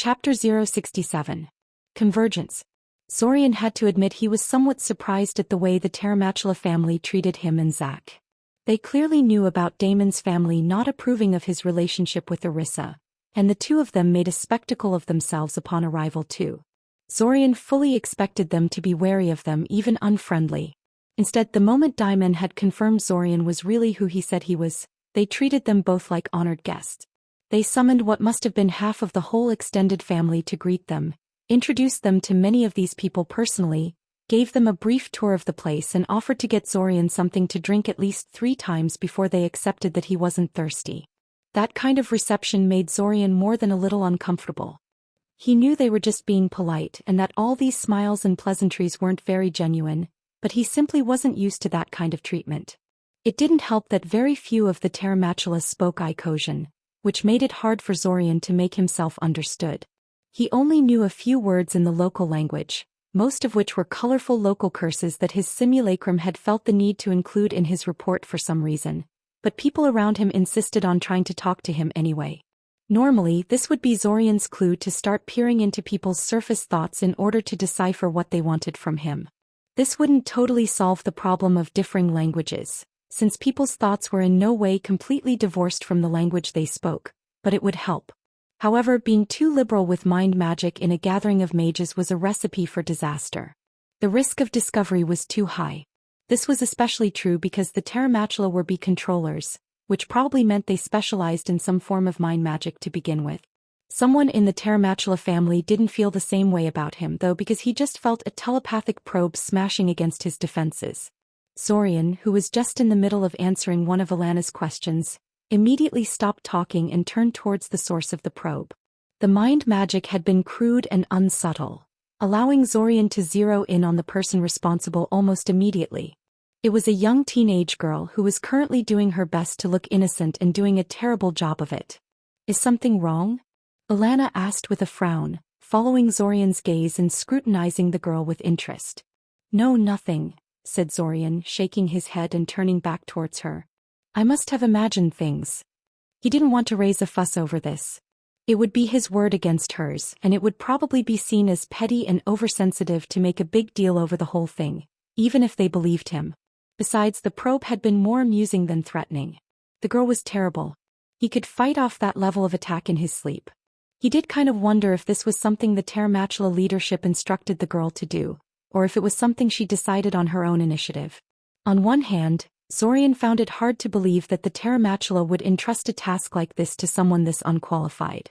Chapter 067. Convergence. Zorian had to admit he was somewhat surprised at the way the Taramantula family treated him and Zack. They clearly knew about Damon's family not approving of his relationship with Orisa, and the two of them made a spectacle of themselves upon arrival too. Zorian fully expected them to be wary of them, even unfriendly. Instead, the moment Daimon had confirmed Zorian was really who he said he was, they treated them both like honored guests. They summoned what must have been half of the whole extended family to greet them, introduced them to many of these people personally, gave them a brief tour of the place and offered to get Zorian something to drink at least 3 times before they accepted that he wasn't thirsty. That kind of reception made Zorian more than a little uncomfortable. He knew they were just being polite and that all these smiles and pleasantries weren't very genuine, but he simply wasn't used to that kind of treatment. It didn't help that very few of the Taramantulas spoke Icosian, which made it hard for Zorian to make himself understood. He only knew a few words in the local language, most of which were colorful local curses that his simulacrum had felt the need to include in his report for some reason, but people around him insisted on trying to talk to him anyway. Normally, this would be Zorian's clue to start peering into people's surface thoughts in order to decipher what they wanted from him. This wouldn't totally solve the problem of differing languages, since people's thoughts were in no way completely divorced from the language they spoke, but it would help. However, being too liberal with mind magic in a gathering of mages was a recipe for disaster. The risk of discovery was too high. This was especially true because the Taramantula were bee controllers, which probably meant they specialized in some form of mind magic to begin with. Someone in the Taramantula family didn't feel the same way about him though, because he just felt a telepathic probe smashing against his defenses. Zorian, who was just in the middle of answering one of Alana's questions, immediately stopped talking and turned towards the source of the probe. The mind magic had been crude and unsubtle, allowing Zorian to zero in on the person responsible almost immediately. It was a young teenage girl who was currently doing her best to look innocent and doing a terrible job of it. "Is something wrong?" Alana asked with a frown, following Zorian's gaze and scrutinizing the girl with interest. "No, nothing," said Zorian, shaking his head and turning back towards her. "I must have imagined things." He didn't want to raise a fuss over this. It would be his word against hers, and it would probably be seen as petty and oversensitive to make a big deal over the whole thing, even if they believed him. Besides, the probe had been more amusing than threatening. The girl was terrible. He could fight off that level of attack in his sleep. He did kind of wonder if this was something the Taramantula leadership instructed the girl to do, or if it was something she decided on her own initiative. On one hand, Zorian found it hard to believe that the Taramantula would entrust a task like this to someone this unqualified.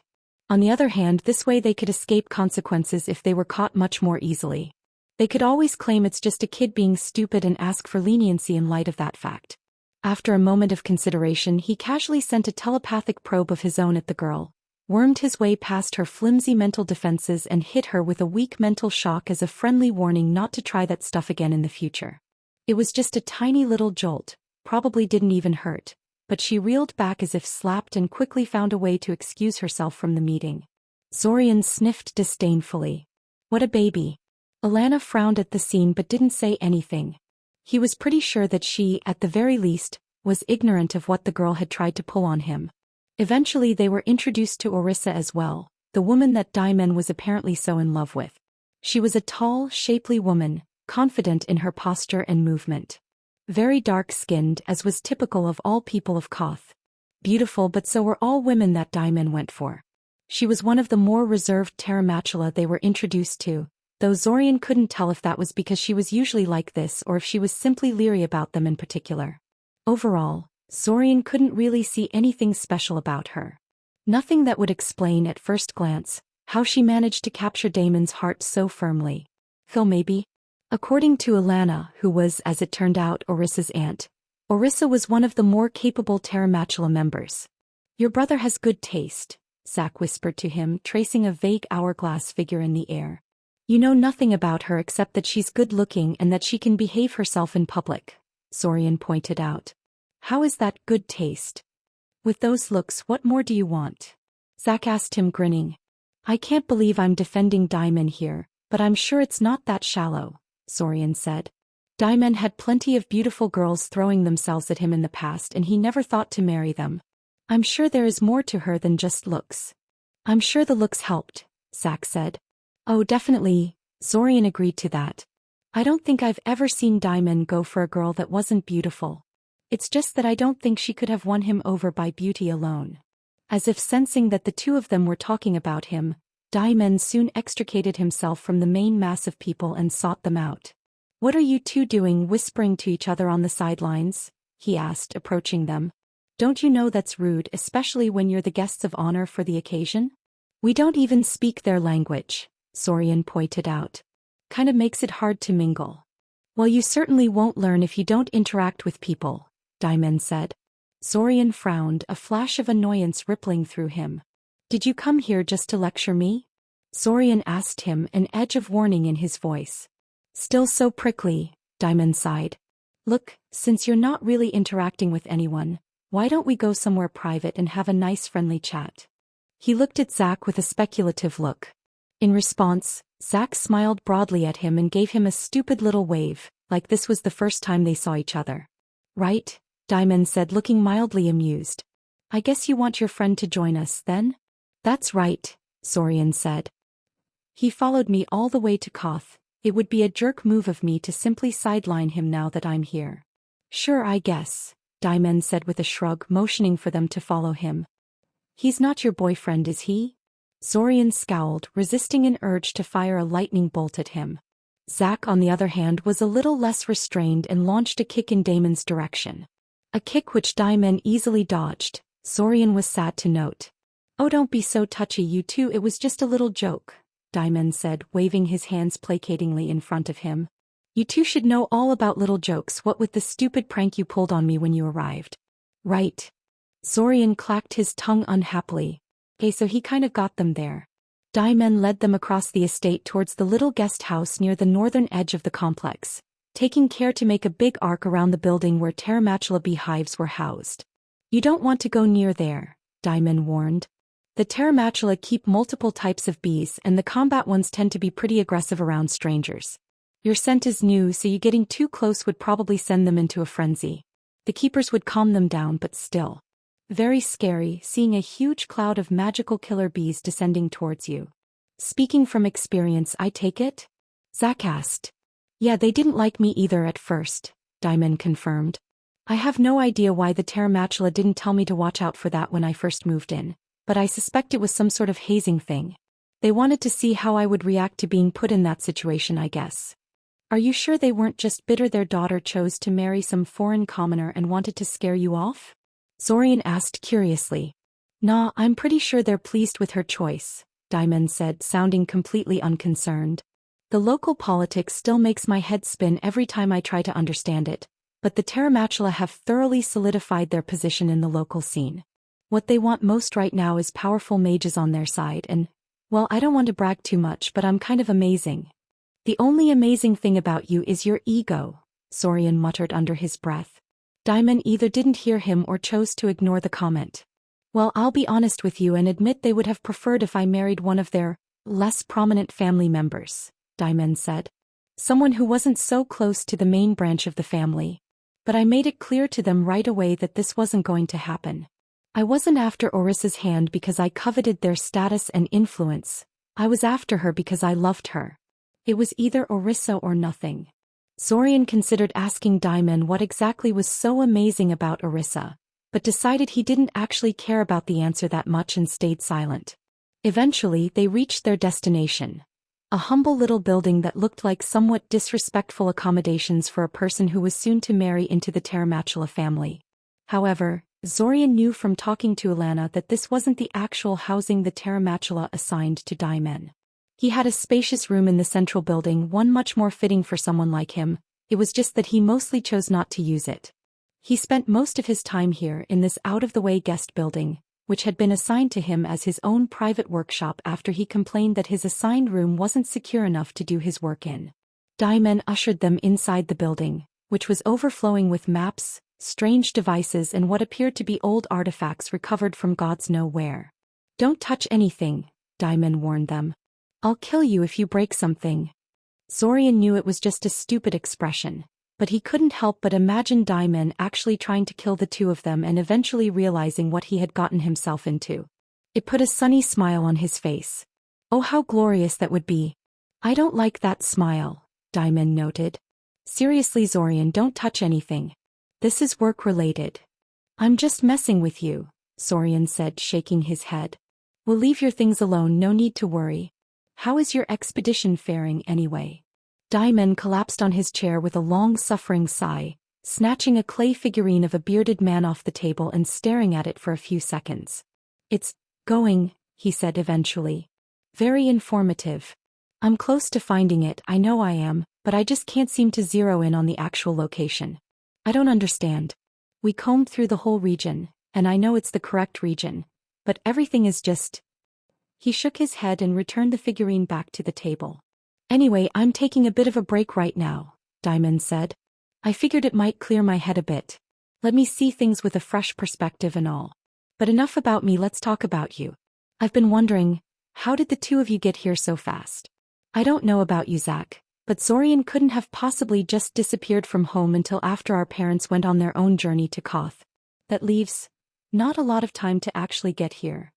On the other hand, this way they could escape consequences if they were caught much more easily. They could always claim it's just a kid being stupid and ask for leniency in light of that fact. After a moment of consideration, he casually sent a telepathic probe of his own at the girl, wormed his way past her flimsy mental defenses and hit her with a weak mental shock as a friendly warning not to try that stuff again in the future. It was just a tiny little jolt, probably didn't even hurt, but she reeled back as if slapped and quickly found a way to excuse herself from the meeting. Zorian sniffed disdainfully. "What a baby." Alana frowned at the scene but didn't say anything. He was pretty sure that she, at the very least, was ignorant of what the girl had tried to pull on him. Eventually they were introduced to Orisa as well, the woman that Daimon was apparently so in love with. She was a tall, shapely woman, confident in her posture and movement. Very dark-skinned, as was typical of all people of Koth. Beautiful, but so were all women that Daimon went for. She was one of the more reserved Taramantula they were introduced to, though Zorian couldn't tell if that was because she was usually like this or if she was simply leery about them in particular. Overall, Zorian couldn't really see anything special about her. Nothing that would explain at first glance how she managed to capture Damon's heart so firmly. Phil maybe? According to Alana, who was, as it turned out, Orisa's aunt, Orisa was one of the more capable Taramantula members. "Your brother has good taste," Zack whispered to him, tracing a vague hourglass figure in the air. "You know nothing about her except that she's good-looking and that she can behave herself in public," Zorian pointed out. "How is that good taste? With those looks, what more do you want?" Zack asked him, grinning. "I can't believe I'm defending Daimon here, but I'm sure it's not that shallow," Zorian said. Daimon had plenty of beautiful girls throwing themselves at him in the past and he never thought to marry them. "I'm sure there is more to her than just looks." "I'm sure the looks helped," Zach said. Oh, definitely, Zorian agreed to that. I don't think I've ever seen Diamond go for a girl that wasn't beautiful. It's just that I don't think she could have won him over by beauty alone. As if sensing that the two of them were talking about him, Diamond soon extricated himself from the main mass of people and sought them out. What are you two doing whispering to each other on the sidelines? He asked, approaching them. Don't you know that's rude, especially when you're the guests of honor for the occasion? We don't even speak their language, Zorian pointed out. Kinda makes it hard to mingle. Well, you certainly won't learn if you don't interact with people, Diamond said. Zorian frowned, a flash of annoyance rippling through him. Did you come here just to lecture me? Zorian asked him, an edge of warning in his voice. Still so prickly, Diamond sighed. Look, since you're not really interacting with anyone, why don't we go somewhere private and have a nice friendly chat? He looked at Zach with a speculative look. In response, Zach smiled broadly at him and gave him a stupid little wave, like this was the first time they saw each other. Right? Diamond said, looking mildly amused. I guess you want your friend to join us, then? That's right, Zorian said. He followed me all the way to Koth. It would be a jerk move of me to simply sideline him now that I'm here. Sure, I guess, Diamond said with a shrug, motioning for them to follow him. He's not your boyfriend, is he? Zorian scowled, resisting an urge to fire a lightning bolt at him. Zach, on the other hand, was a little less restrained and launched a kick in Damon's direction. A kick which Diamond easily dodged, Zorian was sad to note. Oh, don't be so touchy, you two, it was just a little joke, Diamond said, waving his hands placatingly in front of him. You two should know all about little jokes, what with the stupid prank you pulled on me when you arrived. Right. Zorian clacked his tongue unhappily. Okay, so he kind of got them there. Diamond led them across the estate towards the little guest house near the northern edge of the complex, taking care to make a big arc around the building where Terramachula beehives were housed. You don't want to go near there, Diamond warned. The Terramachula keep multiple types of bees and the combat ones tend to be pretty aggressive around strangers. Your scent is new, so you getting too close would probably send them into a frenzy. The keepers would calm them down, but still. Very scary, seeing a huge cloud of magical killer bees descending towards you. Speaking from experience, I take it? Zach asked. Yeah, they didn't like me either at first, Diamond confirmed. I have no idea why the Terramachula didn't tell me to watch out for that when I first moved in, but I suspect it was some sort of hazing thing. They wanted to see how I would react to being put in that situation, I guess. Are you sure they weren't just bitter their daughter chose to marry some foreign commoner and wanted to scare you off? Zorian asked curiously. Nah, I'm pretty sure they're pleased with her choice, Diamond said, sounding completely unconcerned. The local politics still makes my head spin every time I try to understand it, but the Terramachula have thoroughly solidified their position in the local scene. What they want most right now is powerful mages on their side and, well, I don't want to brag too much, but I'm kind of amazing. The only amazing thing about you is your ego, Zorian muttered under his breath. Diamond either didn't hear him or chose to ignore the comment. Well, I'll be honest with you and admit they would have preferred if I married one of their less prominent family members, Diamond said. Someone who wasn't so close to the main branch of the family. But I made it clear to them right away that this wasn't going to happen. I wasn't after Orissa's hand because I coveted their status and influence. I was after her because I loved her. It was either Orissa or nothing. Zorian considered asking Diamond what exactly was so amazing about Orissa, but decided he didn't actually care about the answer that much and stayed silent. Eventually, they reached their destination. A humble little building that looked like somewhat disrespectful accommodations for a person who was soon to marry into the Terramachula family. However, Zorian knew from talking to Alana that this wasn't the actual housing the Terramachula assigned to Diamond. He had a spacious room in the central building, one much more fitting for someone like him. It was just that he mostly chose not to use it. He spent most of his time here in this out-of-the-way guest building, which had been assigned to him as his own private workshop after he complained that his assigned room wasn't secure enough to do his work in. Diamond ushered them inside the building, which was overflowing with maps, strange devices and what appeared to be old artifacts recovered from gods know where. Don't touch anything, Diamond warned them. I'll kill you if you break something. Zorian knew it was just a stupid expression, but he couldn't help but imagine Diamond actually trying to kill the two of them and eventually realizing what he had gotten himself into. It put a sunny smile on his face. Oh, how glorious that would be. I don't like that smile, Diamond noted. Seriously, Zorian, don't touch anything. This is work-related. I'm just messing with you, Zorian said, shaking his head. We'll leave your things alone, no need to worry. How is your expedition faring anyway? Diamond collapsed on his chair with a long-suffering sigh, snatching a clay figurine of a bearded man off the table and staring at it for a few seconds. It's going, he said eventually. Very informative. I'm close to finding it, I know I am, but I just can't seem to zero in on the actual location. I don't understand. We combed through the whole region, and I know it's the correct region, but everything is just... He shook his head and returned the figurine back to the table. Anyway, I'm taking a bit of a break right now, Diamond said. I figured it might clear my head a bit. Let me see things with a fresh perspective and all. But enough about me, let's talk about you. I've been wondering, how did the two of you get here so fast? I don't know about you, Zack, but Zorian couldn't have possibly just disappeared from home until after our parents went on their own journey to Koth. That leaves not a lot of time to actually get here.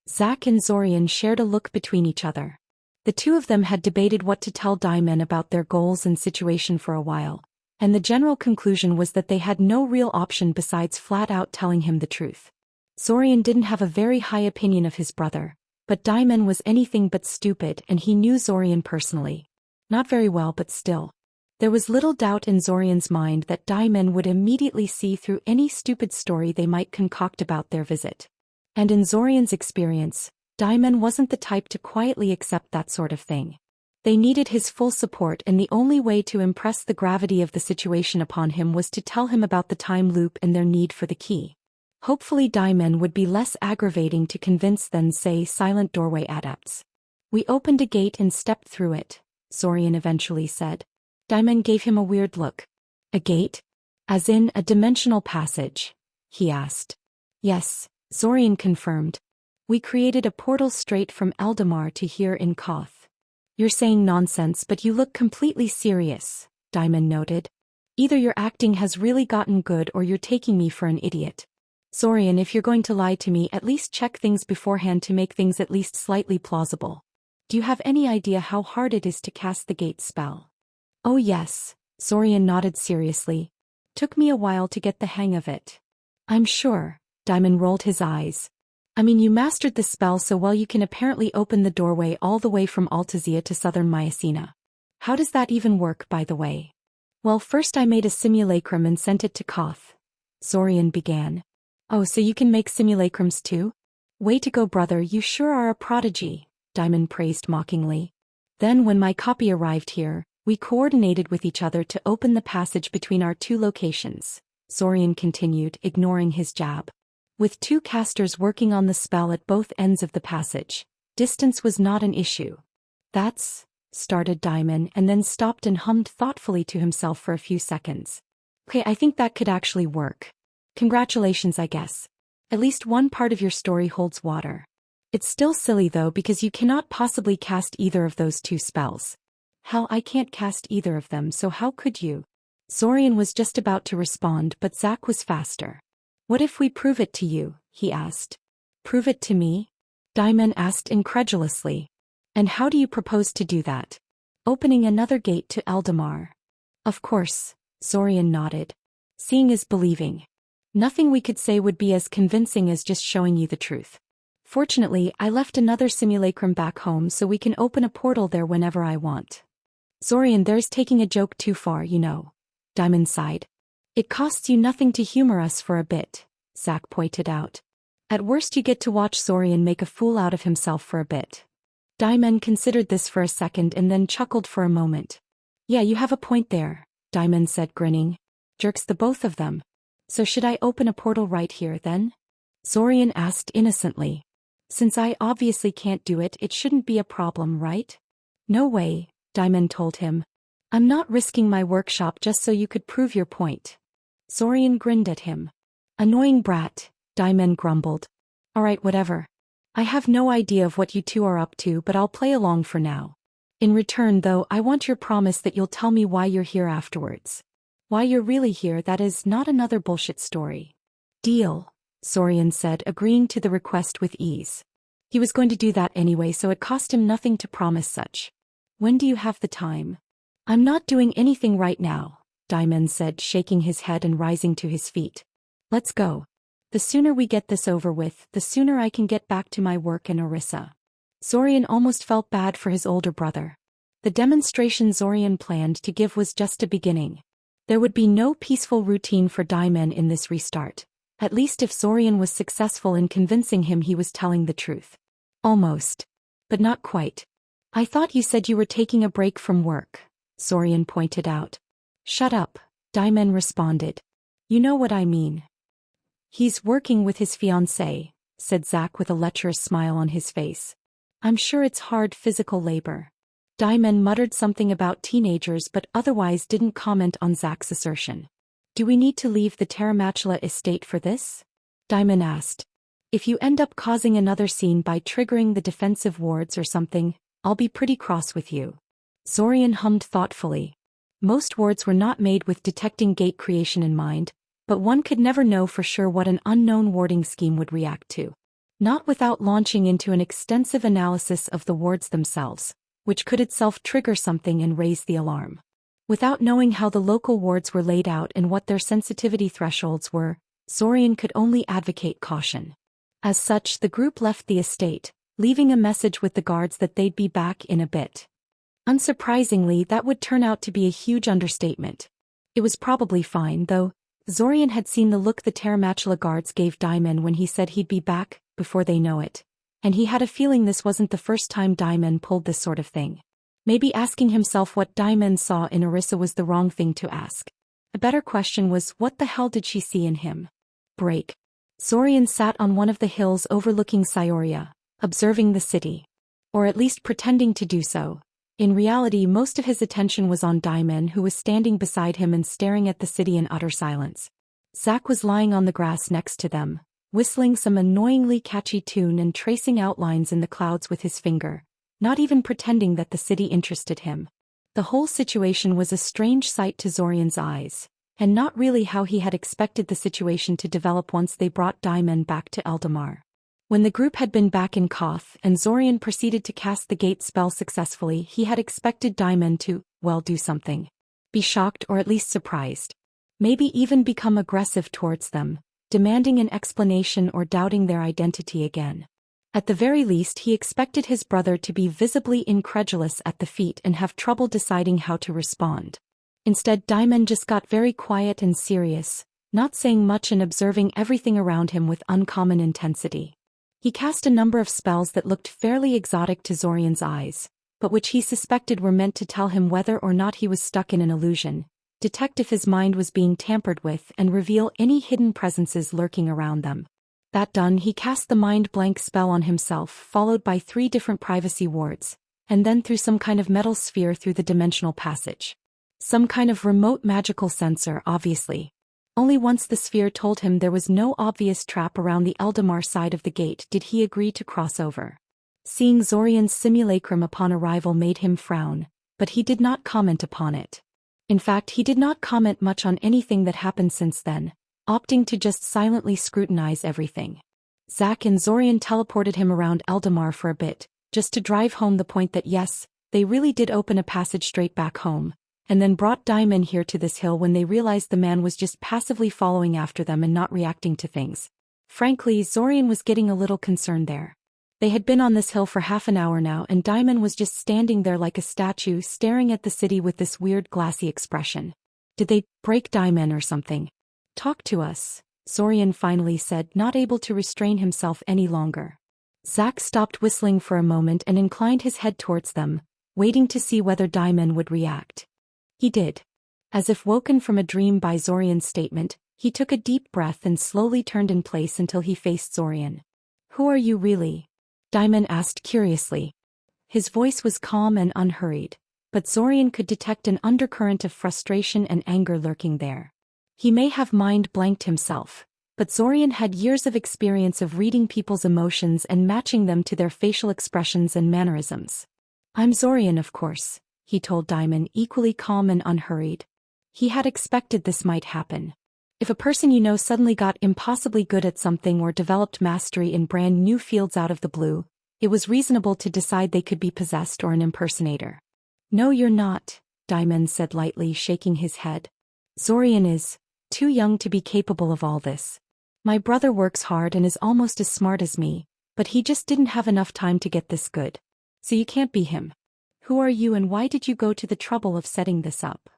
Zack and Zorian shared a look between each other. The two of them had debated what to tell Diamond about their goals and situation for a while, and the general conclusion was that they had no real option besides flat out telling him the truth. Zorian didn't have a very high opinion of his brother, but Diamond was anything but stupid and he knew Zorian personally. Not very well, but still. There was little doubt in Zorian's mind that Diamond would immediately see through any stupid story they might concoct about their visit. And in Zorian's experience, Diamond wasn't the type to quietly accept that sort of thing. They needed his full support, and the only way to impress the gravity of the situation upon him was to tell him about the time loop and their need for the key. Hopefully Diamond would be less aggravating to convince than, say, silent doorway adepts. We opened a gate and stepped through it, Zorian eventually said. Diamond gave him a weird look. A gate? As in a dimensional passage? He asked. Yes, Zorian confirmed. We created a portal straight from Eldamar to here in Koth. You're saying nonsense, but you look completely serious, Diamond noted. Either your acting has really gotten good or you're taking me for an idiot. Zorian, if you're going to lie to me, at least check things beforehand to make things at least slightly plausible. Do you have any idea how hard it is to cast the gate spell? Oh yes, Zorian nodded seriously. Took me a while to get the hang of it. I'm sure, Diamond rolled his eyes. I mean, you mastered the spell so well you can apparently open the doorway all the way from Altazia to southern Mycena. How does that even work, by the way? Well, first I made a simulacrum and sent it to Koth. Zorian began. Oh, so you can make simulacrums too? Way to go, brother, you sure are a prodigy, Diamond praised mockingly. Then when my copy arrived here, we coordinated with each other to open the passage between our two locations, Zorian continued, ignoring his jab. With two casters working on the spell at both ends of the passage, distance was not an issue. That's, started Diamond and then stopped and hummed thoughtfully to himself for a few seconds. Okay, I think that could actually work. Congratulations, I guess. At least one part of your story holds water. It's still silly though because you cannot possibly cast either of those two spells. Hell, I can't cast either of them, so how could you? Zorian was just about to respond, but Zack was faster. What if we prove it to you? He asked. Prove it to me? Diamond asked incredulously. And how do you propose to do that? Opening another gate to Eldamar. Of course, Zorian nodded. Seeing is believing. Nothing we could say would be as convincing as just showing you the truth. Fortunately, I left another simulacrum back home so we can open a portal there whenever I want. Zorian, there's taking a joke too far, you know. Diamond sighed. It costs you nothing to humor us for a bit, Zack pointed out. At worst you get to watch Zorian make a fool out of himself for a bit. Diamond considered this for a second and then chuckled for a moment. Yeah, you have a point there, Diamond said, grinning. Jerks, the both of them. So should I open a portal right here then? Zorian asked innocently. Since I obviously can't do it, it shouldn't be a problem, right? No way, Diamond told him. I'm not risking my workshop just so you could prove your point. Zorian grinned at him. Annoying brat, Diamond grumbled. Alright, whatever. I have no idea of what you two are up to, but I'll play along for now. In return though, I want your promise that you'll tell me why you're here afterwards. Why you're really here, that is, not another bullshit story. Deal, Zorian said, agreeing to the request with ease. He was going to do that anyway, so it cost him nothing to promise such. When do you have the time? I'm not doing anything right now, Diamond said, shaking his head and rising to his feet. Let's go. The sooner we get this over with, the sooner I can get back to my work and Orisa. Zorian almost felt bad for his older brother. The demonstration Zorian planned to give was just a beginning. There would be no peaceful routine for Diamond in this restart, at least if Zorian was successful in convincing him he was telling the truth. Almost. But not quite. I thought you said you were taking a break from work, Zorian pointed out. Shut up, Diamond responded. You know what I mean. He's working with his fiancée, said Zack with a lecherous smile on his face. I'm sure it's hard physical labor. Diamond muttered something about teenagers but otherwise didn't comment on Zack's assertion. Do we need to leave the Terramachula estate for this? Diamond asked. If you end up causing another scene by triggering the defensive wards or something, I'll be pretty cross with you. Zorian hummed thoughtfully. Most wards were not made with detecting gate creation in mind, but one could never know for sure what an unknown warding scheme would react to. Not without launching into an extensive analysis of the wards themselves, which could itself trigger something and raise the alarm. Without knowing how the local wards were laid out and what their sensitivity thresholds were, Zorian could only advocate caution. As such, the group left the estate, leaving a message with the guards that they'd be back in a bit. Unsurprisingly, that would turn out to be a huge understatement. It was probably fine, though. Zorian had seen the look the Terramachula guards gave Diamond when he said he'd be back before they know it, and he had a feeling this wasn't the first time Diamond pulled this sort of thing. Maybe asking himself what Diamond saw in Orisa was the wrong thing to ask. A better question was, what the hell did she see in him? Break. Zorian sat on one of the hills overlooking Cyoria, observing the city. Or at least pretending to do so. In reality, most of his attention was on Diamond, who was standing beside him and staring at the city in utter silence. Zack was lying on the grass next to them, whistling some annoyingly catchy tune and tracing outlines in the clouds with his finger, not even pretending that the city interested him. The whole situation was a strange sight to Zorian's eyes, and not really how he had expected the situation to develop once they brought Diamond back to Eldamar. When the group had been back in Koth and Zorian proceeded to cast the gate spell successfully, he had expected Diamond to, well, do something. Be shocked or at least surprised. Maybe even become aggressive towards them, demanding an explanation or doubting their identity again. At the very least, he expected his brother to be visibly incredulous at the feat and have trouble deciding how to respond. Instead, Diamond just got very quiet and serious, not saying much and observing everything around him with uncommon intensity. He cast a number of spells that looked fairly exotic to Zorian's eyes, but which he suspected were meant to tell him whether or not he was stuck in an illusion, detect if his mind was being tampered with, and reveal any hidden presences lurking around them. That done, he cast the mind blank spell on himself, followed by 3 different privacy wards, and then threw some kind of metal sphere through the dimensional passage. Some kind of remote magical sensor, obviously. Only once the sphere told him there was no obvious trap around the Eldamar side of the gate did he agree to cross over. Seeing Zorian's simulacrum upon arrival made him frown, but he did not comment upon it. In fact, he did not comment much on anything that happened since then, opting to just silently scrutinize everything. Zack and Zorian teleported him around Eldamar for a bit, just to drive home the point that yes, they really did open a passage straight back home, and then brought Diamond here to this hill when they realized the man was just passively following after them and not reacting to things. Frankly, Zorian was getting a little concerned there. They had been on this hill for half an hour now and Diamond was just standing there like a statue staring at the city with this weird glassy expression. Did they break Diamond or something? Talk to us, Zorian finally said, not able to restrain himself any longer. Zack stopped whistling for a moment and inclined his head towards them, waiting to see whether Diamond would react. He did. As if woken from a dream by Zorian's statement, he took a deep breath and slowly turned in place until he faced Zorian. Who are you really? Diamond asked curiously. His voice was calm and unhurried, but Zorian could detect an undercurrent of frustration and anger lurking there. He may have mind blanked himself, but Zorian had years of experience of reading people's emotions and matching them to their facial expressions and mannerisms. I'm Zorian, of course, he told Diamond, equally calm and unhurried. He had expected this might happen. If a person you know suddenly got impossibly good at something or developed mastery in brand new fields out of the blue, It was reasonable to decide they could be possessed or an impersonator. No, you're not, Diamond said lightly, shaking his head. Zorian is too young to be capable of all this. My brother works hard and is almost as smart as me, but he just didn't have enough time to get this good. So you can't be him. Who are you and why did you go to the trouble of setting this up?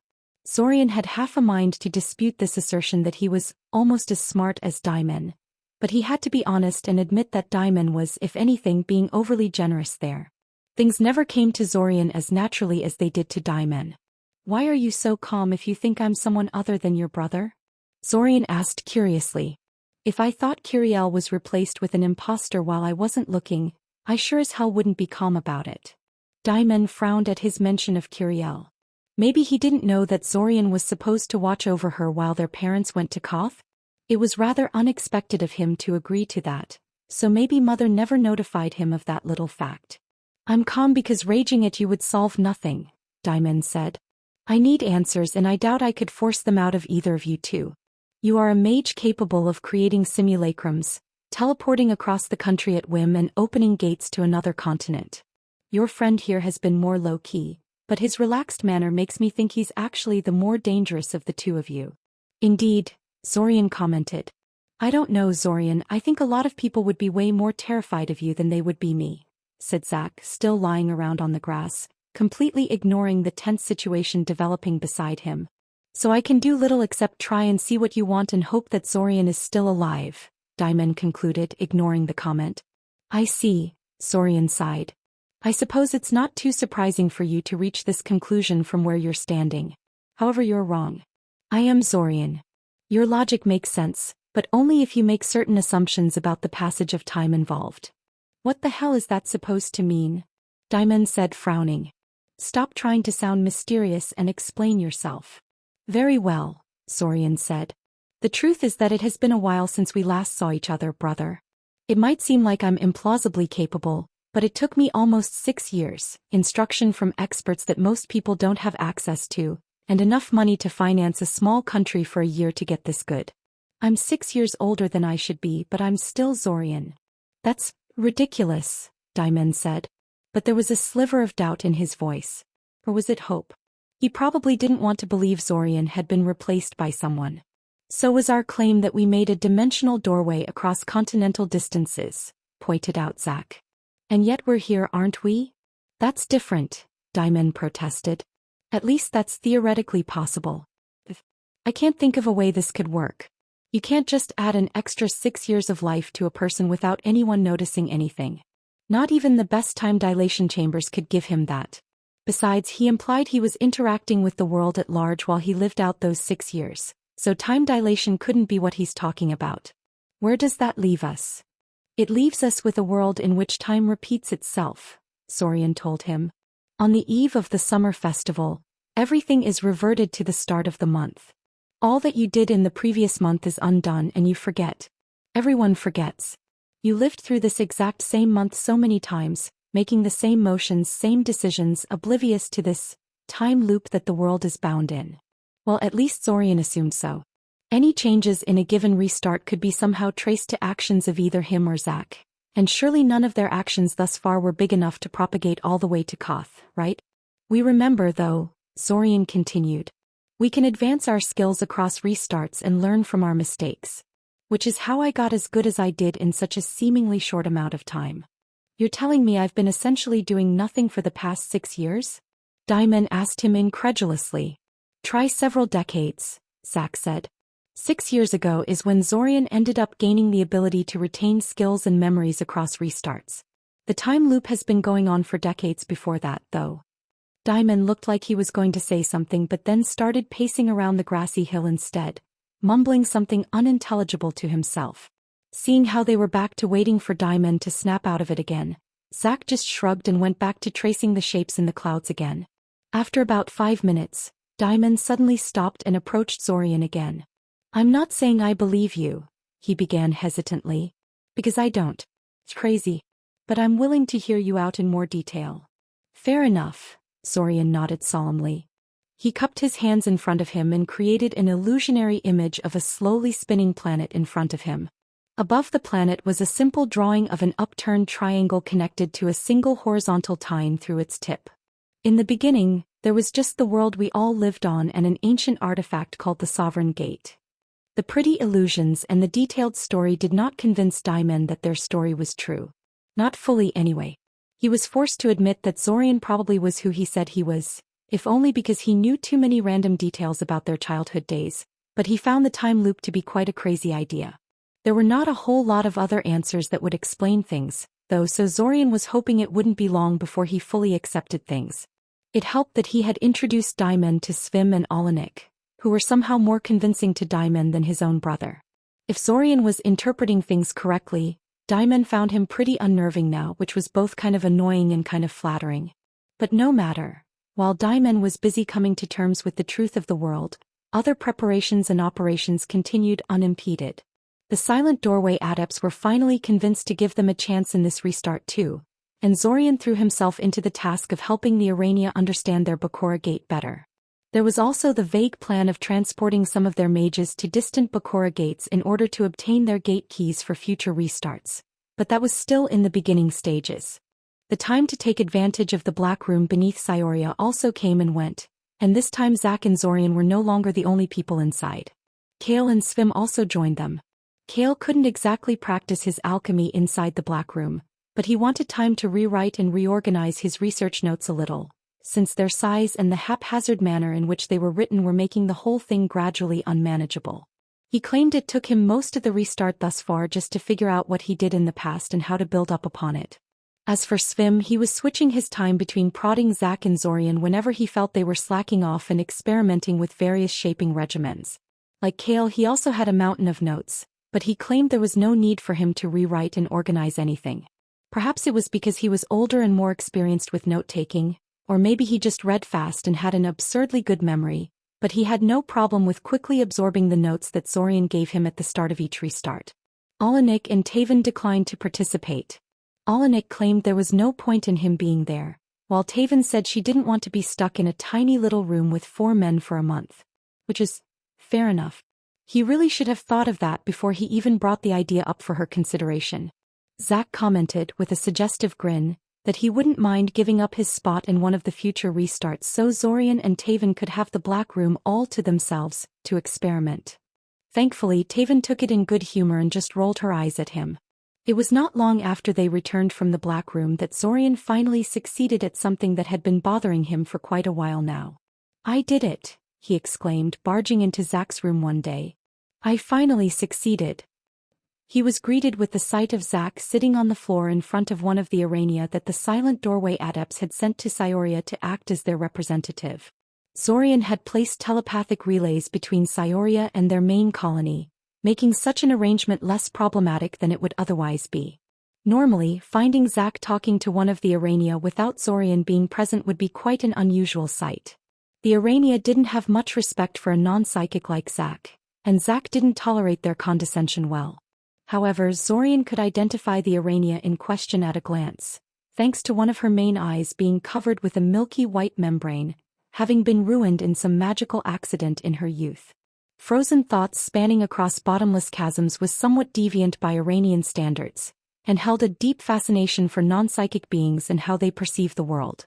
Zorian had half a mind to dispute this assertion that he was almost as smart as Diamond, but he had to be honest and admit that Diamond was, if anything, being overly generous there. Things never came to Zorian as naturally as they did to Diamond. Why are you so calm if you think I'm someone other than your brother? Zorian asked curiously. If I thought Curiel was replaced with an imposter while I wasn't looking, I sure as hell wouldn't be calm about it. Diamond frowned at his mention of Curiel. Maybe he didn't know that Zorian was supposed to watch over her while their parents went to Koth? It was rather unexpected of him to agree to that, so maybe Mother never notified him of that little fact. I'm calm because raging at you would solve nothing, Diamond said. I need answers and I doubt I could force them out of either of you two. You are a mage capable of creating simulacrums, teleporting across the country at whim and opening gates to another continent. Your friend here has been more low-key, but his relaxed manner makes me think he's actually the more dangerous of the two of you. Indeed, Zorian commented. I don't know, Zorian, I think a lot of people would be way more terrified of you than they would be me, said Zack, still lying around on the grass, completely ignoring the tense situation developing beside him. So I can do little except try and see what you want and hope that Zorian is still alive, Diamond concluded, ignoring the comment. I see, Zorian sighed. I suppose it's not too surprising for you to reach this conclusion from where you're standing. However, you're wrong. I am Zorian. Your logic makes sense, but only if you make certain assumptions about the passage of time involved. What the hell is that supposed to mean? Diamond said, frowning. Stop trying to sound mysterious and explain yourself. Very well, Zorian said. The truth is that it has been a while since we last saw each other, brother. It might seem like I'm implausibly capable, but it took me almost 6 years, instruction from experts that most people don't have access to, and enough money to finance a small country for a year to get this good. I'm 6 years older than I should be, but I'm still Zorian. That's ridiculous, Diamond said. But there was a sliver of doubt in his voice. Or was it hope? He probably didn't want to believe Zorian had been replaced by someone. So was our claim that we made a dimensional doorway across continental distances, pointed out Zack. And yet we're here, aren't we? That's different, Diamond protested. At least that's theoretically possible. I can't think of a way this could work. You can't just add an extra 6 years of life to a person without anyone noticing anything. Not even the best time dilation chambers could give him that. Besides, he implied he was interacting with the world at large while he lived out those 6 years, so time dilation couldn't be what he's talking about. Where does that leave us? It leaves us with a world in which time repeats itself, Zorian told him. On the eve of the summer festival, everything is reverted to the start of the month. All that you did in the previous month is undone and you forget. Everyone forgets. You lived through this exact same month so many times, making the same motions, same decisions, oblivious to this time loop that the world is bound in. Well, at least Zorian assumed so. Any changes in a given restart could be somehow traced to actions of either him or Zack, and surely none of their actions thus far were big enough to propagate all the way to Koth, right? We remember, though, Zorian continued. We can advance our skills across restarts and learn from our mistakes. Which is how I got as good as I did in such a seemingly short amount of time. You're telling me I've been essentially doing nothing for the past 6 years? Diamond asked him incredulously. Try several decades, Zack said. 6 years ago is when Zorian ended up gaining the ability to retain skills and memories across restarts. The time loop has been going on for decades before that, though. Diamond looked like he was going to say something but then started pacing around the grassy hill instead, mumbling something unintelligible to himself. Seeing how they were back to waiting for Diamond to snap out of it again, Zack just shrugged and went back to tracing the shapes in the clouds again. After about 5 minutes, Diamond suddenly stopped and approached Zorian again. I'm not saying I believe you, he began hesitantly. Because I don't. It's crazy. But I'm willing to hear you out in more detail. Fair enough, Zorian nodded solemnly. He cupped his hands in front of him and created an illusionary image of a slowly spinning planet in front of him. Above the planet was a simple drawing of an upturned triangle connected to a single horizontal tine through its tip. In the beginning, there was just the world we all lived on and an ancient artifact called the Sovereign Gate. The pretty illusions and the detailed story did not convince Diamond that their story was true. Not fully anyway. He was forced to admit that Zorian probably was who he said he was, if only because he knew too many random details about their childhood days, but he found the time loop to be quite a crazy idea. There were not a whole lot of other answers that would explain things, though, so Zorian was hoping it wouldn't be long before he fully accepted things. It helped that he had introduced Diamond to Svim and Alanik, who were somehow more convincing to Diamond than his own brother. If Zorian was interpreting things correctly, Diamond found him pretty unnerving now, which was both kind of annoying and kind of flattering. But no matter. While Diamond was busy coming to terms with the truth of the world, other preparations and operations continued unimpeded. The Silent Doorway adepts were finally convinced to give them a chance in this restart too, and Zorian threw himself into the task of helping the Arania understand their Bakura Gate better. There was also the vague plan of transporting some of their mages to distant Bakura gates in order to obtain their gate keys for future restarts, but that was still in the beginning stages. The time to take advantage of the Black Room beneath Cyoria also came and went, and this time Zack and Zorian were no longer the only people inside. Kale and Svim also joined them. Kale couldn't exactly practice his alchemy inside the Black Room, but he wanted time to rewrite and reorganize his research notes a little, since their size and the haphazard manner in which they were written were making the whole thing gradually unmanageable. He claimed it took him most of the restart thus far just to figure out what he did in the past and how to build up upon it. As for Svim, he was switching his time between prodding Zack and Zorian whenever he felt they were slacking off and experimenting with various shaping regimens. Like Kale, he also had a mountain of notes, but he claimed there was no need for him to rewrite and organize anything. Perhaps it was because he was older and more experienced with note-taking, or maybe he just read fast and had an absurdly good memory, but he had no problem with quickly absorbing the notes that Zorian gave him at the start of each restart. Alanik and Taven declined to participate. Alanik claimed there was no point in him being there, while Taven said she didn't want to be stuck in a tiny little room with 4 men for a month. Which is fair enough. He really should have thought of that before he even brought the idea up for her consideration. Zack commented, with a suggestive grin, that he wouldn't mind giving up his spot in one of the future restarts so Zorian and Taven could have the Black Room all to themselves, to experiment. Thankfully, Taven took it in good humor and just rolled her eyes at him. It was not long after they returned from the Black Room that Zorian finally succeeded at something that had been bothering him for quite a while now. "I did it," he exclaimed, barging into Zack's room one day. "I finally succeeded." He was greeted with the sight of Zack sitting on the floor in front of one of the Arania that the Silent Doorway adepts had sent to Cyoria to act as their representative. Zorian had placed telepathic relays between Cyoria and their main colony, making such an arrangement less problematic than it would otherwise be. Normally, finding Zack talking to one of the Arania without Zorian being present would be quite an unusual sight. The Arania didn't have much respect for a non-psychic like Zack, and Zack didn't tolerate their condescension well. However, Zorian could identify the Arania in question at a glance, thanks to one of her main eyes being covered with a milky white membrane, having been ruined in some magical accident in her youth. Frozen thoughts spanning across bottomless chasms was somewhat deviant by Iranian standards, and held a deep fascination for non-psychic beings and how they perceive the world.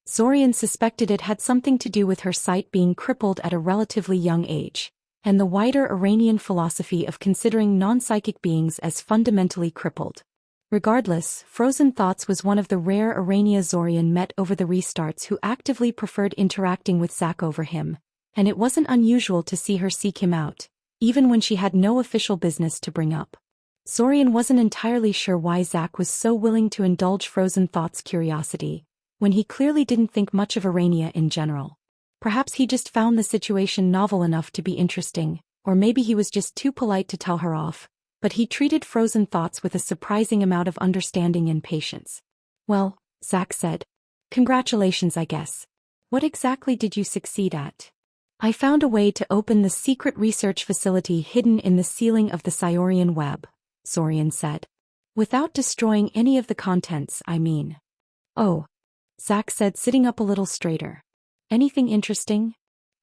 Zorian suspected it had something to do with her sight being crippled at a relatively young age, and the wider Iranian philosophy of considering non-psychic beings as fundamentally crippled. Regardless, Frozen Thoughts was one of the rare Arania Zorian met over the restarts who actively preferred interacting with Zack over him, and it wasn't unusual to see her seek him out, even when she had no official business to bring up. Zorian wasn't entirely sure why Zack was so willing to indulge Frozen Thoughts' curiosity, when he clearly didn't think much of Arania in general. Perhaps he just found the situation novel enough to be interesting, or maybe he was just too polite to tell her off, but he treated Frozen Thoughts with a surprising amount of understanding and patience. "Well," Zack said. "Congratulations, I guess. What exactly did you succeed at?" "I found a way to open the secret research facility hidden in the ceiling of the Cyorean web," Zorian said. "Without destroying any of the contents, I mean." "Oh," Zack said, sitting up a little straighter. "Anything interesting?"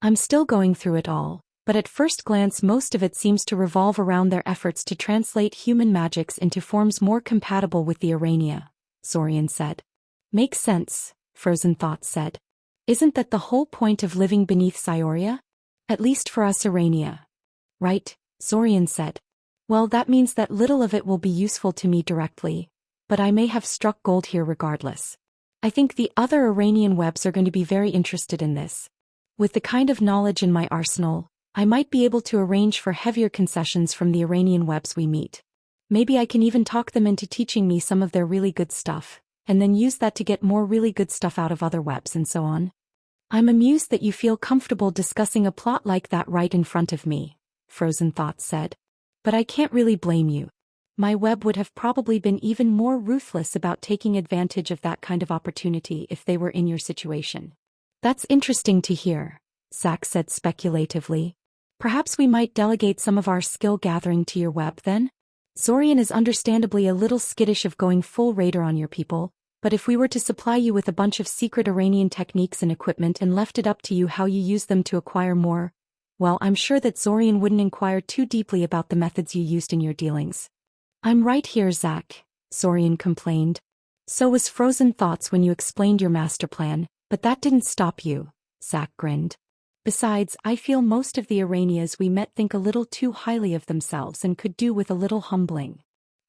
"I'm still going through it all, But at first glance most of it seems to revolve around their efforts to translate human magics into forms more compatible with the Arania, Saurian said. Makes sense, Frozen Thoughts said. Isn't that the whole point of living beneath Cyoria? At least for us Arania. Right, Saurian said. Well, that means that little of it will be useful to me directly, but I may have struck gold here regardless. I think the other Iranian webs are going to be very interested in this. With the kind of knowledge in my arsenal, I might be able to arrange for heavier concessions from the Iranian webs we meet. Maybe I can even talk them into teaching me some of their really good stuff, and then use that to get more really good stuff out of other webs and so on. I'm amused that you feel comfortable discussing a plot like that right in front of me, Frozen Thoughts said. But I can't really blame you. My web would have probably been even more ruthless about taking advantage of that kind of opportunity if they were in your situation. That's interesting to hear, Zack said speculatively. Perhaps we might delegate some of our skill gathering to your web then? Saurian is understandably a little skittish of going full raider on your people, but if we were to supply you with a bunch of secret Iranian techniques and equipment and left it up to you how you use them to acquire more, well, I'm sure that Saurian wouldn't inquire too deeply about the methods you used in your dealings. I'm right here, Zack, Saurian complained. So was Frozen Thoughts when you explained your master plan, but that didn't stop you, Zack grinned. Besides, I feel most of the Iranians we met think a little too highly of themselves and could do with a little humbling.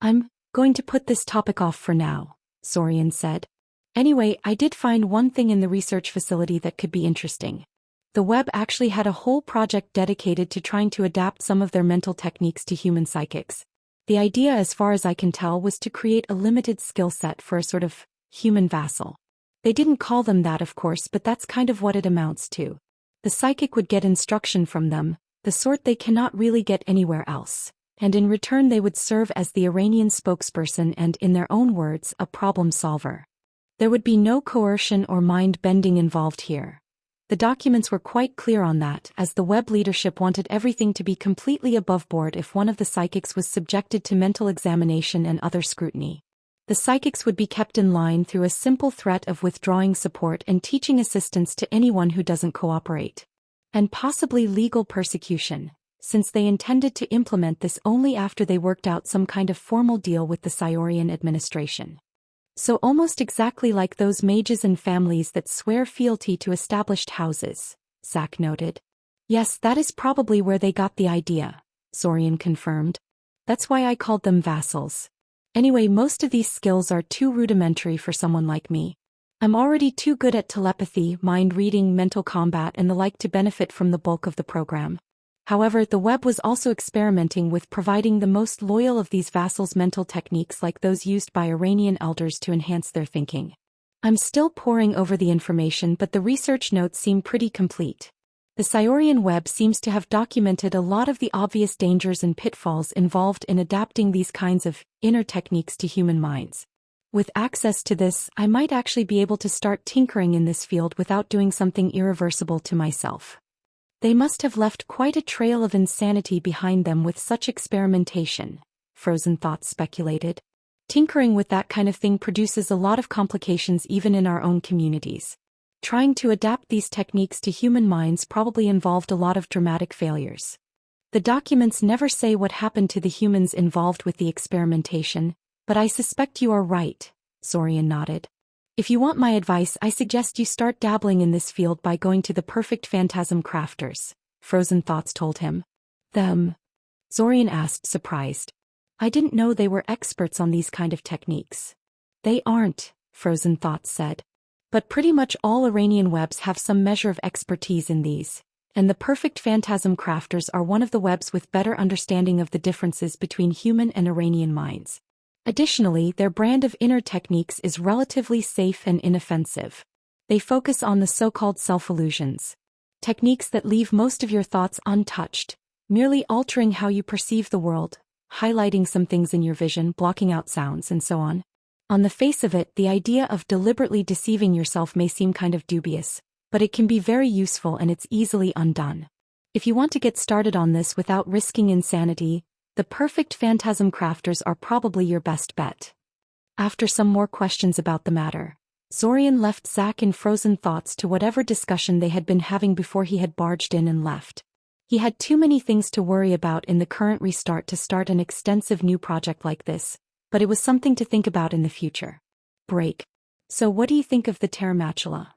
I'm going to put this topic off for now, Saurian said. Anyway, I did find one thing in the research facility that could be interesting. The web actually had a whole project dedicated to trying to adapt some of their mental techniques to human psychics. The idea, as far as I can tell, was to create a limited skill set for a sort of human vassal. They didn't call them that, of course, but that's kind of what it amounts to. The psychic would get instruction from them, the sort they cannot really get anywhere else, and in return they would serve as the Iranian spokesperson and, in their own words, a problem solver. There would be no coercion or mind-bending involved here. The documents were quite clear on that, as the web leadership wanted everything to be completely above board if one of the psychics was subjected to mental examination and other scrutiny. The psychics would be kept in line through a simple threat of withdrawing support and teaching assistance to anyone who doesn't cooperate. And possibly legal persecution, since they intended to implement this only after they worked out some kind of formal deal with the Cyorean administration. So almost exactly like those mages and families that swear fealty to established houses, Zack noted. Yes, that is probably where they got the idea, Saurian confirmed. That's why I called them vassals. Anyway, most of these skills are too rudimentary for someone like me. I'm already too good at telepathy, mind reading, mental combat and the like to benefit from the bulk of the program. However, the web was also experimenting with providing the most loyal of these vassals mental techniques like those used by Iranian elders to enhance their thinking. I'm still poring over the information, but the research notes seem pretty complete. The Cyorean web seems to have documented a lot of the obvious dangers and pitfalls involved in adapting these kinds of inner techniques to human minds. With access to this, I might actually be able to start tinkering in this field without doing something irreversible to myself. They must have left quite a trail of insanity behind them with such experimentation, Frozen Thoughts speculated. Tinkering with that kind of thing produces a lot of complications even in our own communities. Trying to adapt these techniques to human minds probably involved a lot of dramatic failures. The documents never say what happened to the humans involved with the experimentation, but I suspect you are right, Saurian nodded. If you want my advice, I suggest you start dabbling in this field by going to the Perfect Phantasm Crafters, Frozen Thoughts told him. Them? Saurian asked, surprised. I didn't know they were experts on these kind of techniques. They aren't, Frozen Thoughts said. But pretty much all Iranian webs have some measure of expertise in these, and the Perfect Phantasm Crafters are one of the webs with better understanding of the differences between human and Iranian minds. Additionally, their brand of inner techniques is relatively safe and inoffensive. They focus on the so-called self-illusions. Techniques that leave most of your thoughts untouched, merely altering how you perceive the world, highlighting some things in your vision, blocking out sounds, and so on. On the face of it, the idea of deliberately deceiving yourself may seem kind of dubious, but it can be very useful and it's easily undone. If you want to get started on this without risking insanity, the Perfect Phantasm Crafters are probably your best bet. After some more questions about the matter, Saurian left Zack in Frozen Thoughts to whatever discussion they had been having before he had barged in and left. He had too many things to worry about in the current restart to start an extensive new project like this, but it was something to think about in the future. Break. So what do you think of the Terramachula?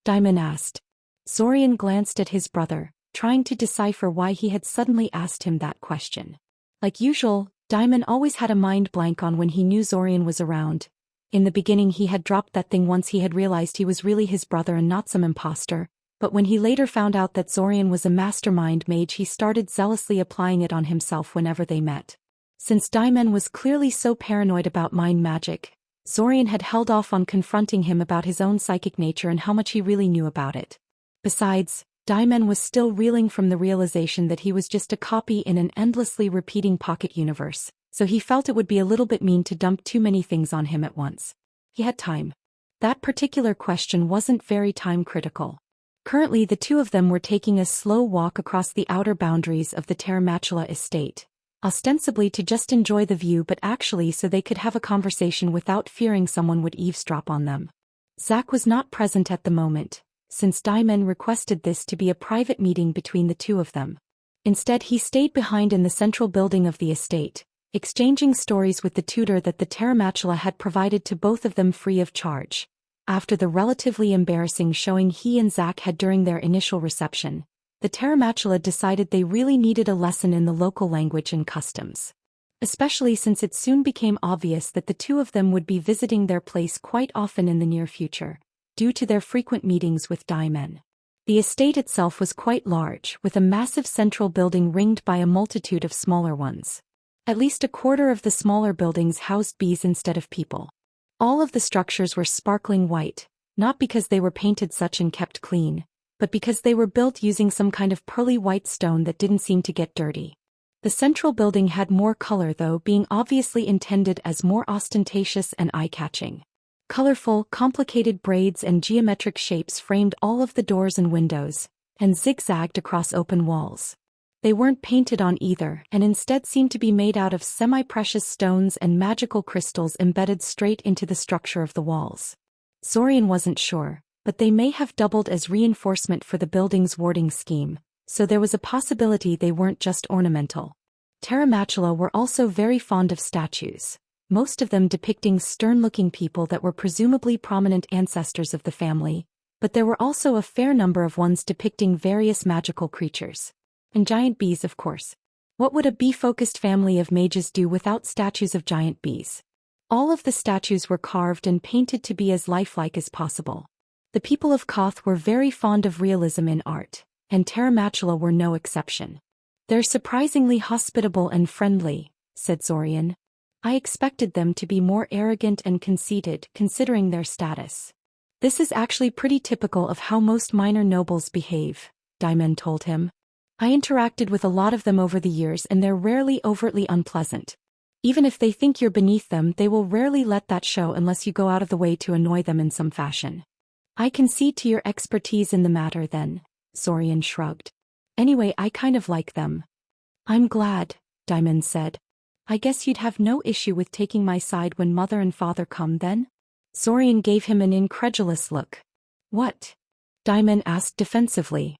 Daimon asked. Zorian glanced at his brother, trying to decipher why he had suddenly asked him that question. Like usual, Daimon always had a mind blank on when he knew Zorian was around. In the beginning he had dropped that thing once he had realized he was really his brother and not some imposter, but when he later found out that Zorian was a mastermind mage he started zealously applying it on himself whenever they met. Since Daimon was clearly so paranoid about mind magic, Zorian had held off on confronting him about his own psychic nature and how much he really knew about it. Besides, Daimon was still reeling from the realization that he was just a copy in an endlessly repeating pocket universe, so he felt it would be a little bit mean to dump too many things on him at once. He had time. That particular question wasn't very time-critical. Currently the two of them were taking a slow walk across the outer boundaries of the Terramachula estate, ostensibly to just enjoy the view but actually so they could have a conversation without fearing someone would eavesdrop on them. Zack was not present at the moment, since Daimon requested this to be a private meeting between the two of them. Instead he stayed behind in the central building of the estate, exchanging stories with the tutor that the Terramachula had provided to both of them free of charge. After the relatively embarrassing showing he and Zack had during their initial reception, the Terramachula decided they really needed a lesson in the local language and customs. Especially since it soon became obvious that the two of them would be visiting their place quite often in the near future, due to their frequent meetings with Daimon. The estate itself was quite large, with a massive central building ringed by a multitude of smaller ones. At least a quarter of the smaller buildings housed bees instead of people. All of the structures were sparkling white, not because they were painted such and kept clean, but because they were built using some kind of pearly white stone that didn't seem to get dirty. The central building had more color though, being obviously intended as more ostentatious and eye-catching. Colorful, complicated braids and geometric shapes framed all of the doors and windows, and zigzagged across open walls. They weren't painted on either and instead seemed to be made out of semi-precious stones and magical crystals embedded straight into the structure of the walls. Zorian wasn't sure, but they may have doubled as reinforcement for the building's warding scheme, so there was a possibility they weren't just ornamental. Terramachula were also very fond of statues, most of them depicting stern-looking people that were presumably prominent ancestors of the family, but there were also a fair number of ones depicting various magical creatures. And giant bees, of course. What would a bee-focused family of mages do without statues of giant bees? All of the statues were carved and painted to be as lifelike as possible. The people of Koth were very fond of realism in art, and Terramachula were no exception. They're surprisingly hospitable and friendly, said Zorian. I expected them to be more arrogant and conceited considering their status. This is actually pretty typical of how most minor nobles behave, Daimon told him. I interacted with a lot of them over the years and they're rarely overtly unpleasant. Even if they think you're beneath them, they will rarely let that show unless you go out of the way to annoy them in some fashion. I concede to your expertise in the matter then, Zorian shrugged. Anyway, I kind of like them. I'm glad, Daimon said. I guess you'd have no issue with taking my side when mother and father come then? Zorian gave him an incredulous look. What? Daimon asked defensively.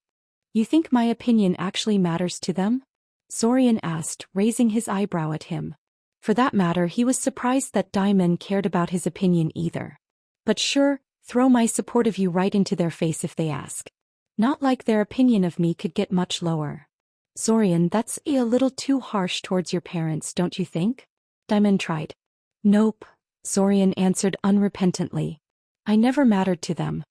You think my opinion actually matters to them? Zorian asked, raising his eyebrow at him. For that matter, he was surprised that Daimon cared about his opinion either. But sure, throw my support of you right into their face if they ask. Not like their opinion of me could get much lower. Zorian, that's a little too harsh towards your parents, don't you think? Daimon tried. Nope, Zorian answered unrepentantly. I never mattered to them.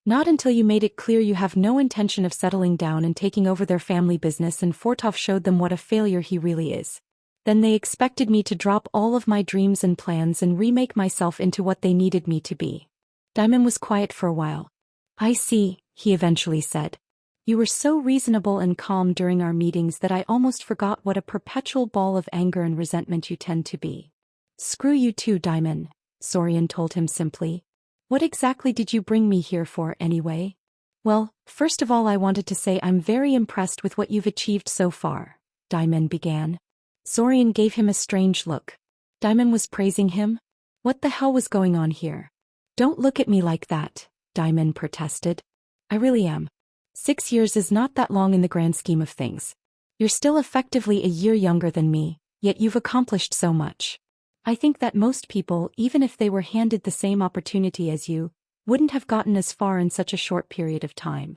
Not until you made it clear you have no intention of settling down and taking over their family business and Fortov showed them what a failure he really is. Then they expected me to drop all of my dreams and plans and remake myself into what they needed me to be. Daimon was quiet for a while. I see, he eventually said. You were so reasonable and calm during our meetings that I almost forgot what a perpetual ball of anger and resentment you tend to be. Screw you too, Daimon, Zorian told him simply. What exactly did you bring me here for, anyway? Well, first of all I wanted to say I'm very impressed with what you've achieved so far, Daimon began. Zorian gave him a strange look. Daimon was praising him? What the hell was going on here? Don't look at me like that, Daimon protested. I really am. 6 years is not that long in the grand scheme of things. You're still effectively a year younger than me, yet you've accomplished so much. I think that most people, even if they were handed the same opportunity as you, wouldn't have gotten as far in such a short period of time.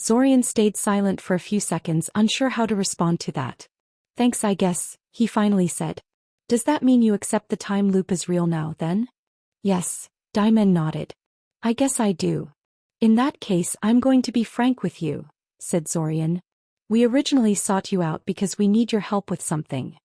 Zorian stayed silent for a few seconds, unsure how to respond to that. Thanks, I guess, he finally said. Does that mean you accept the time loop is real now, then? Yes, Daimen nodded. I guess I do. In that case, I'm going to be frank with you, said Zorian. We originally sought you out because we need your help with something.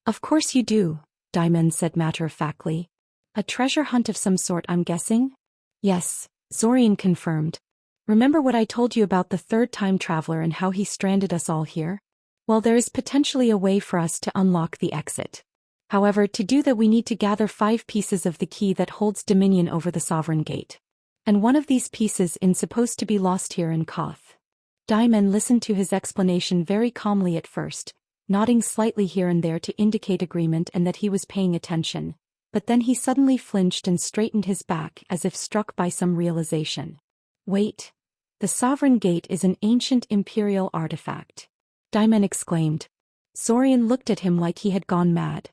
Of course you do, Daimen said matter-of-factly. A treasure hunt of some sort, I'm guessing? Yes, Zorian confirmed. Remember what I told you about the third time traveler and how he stranded us all here? Well, there is potentially a way for us to unlock the exit. However, to do that we need to gather 5 pieces of the key that holds dominion over the Sovereign Gate. And one of these pieces is supposed to be lost here in Koth. Daimen listened to his explanation very calmly at first, nodding slightly here and there to indicate agreement and that he was paying attention, but then he suddenly flinched and straightened his back as if struck by some realization. Wait. The Sovereign Gate is an ancient imperial artifact. Daimen exclaimed. Zorian looked at him like he had gone mad.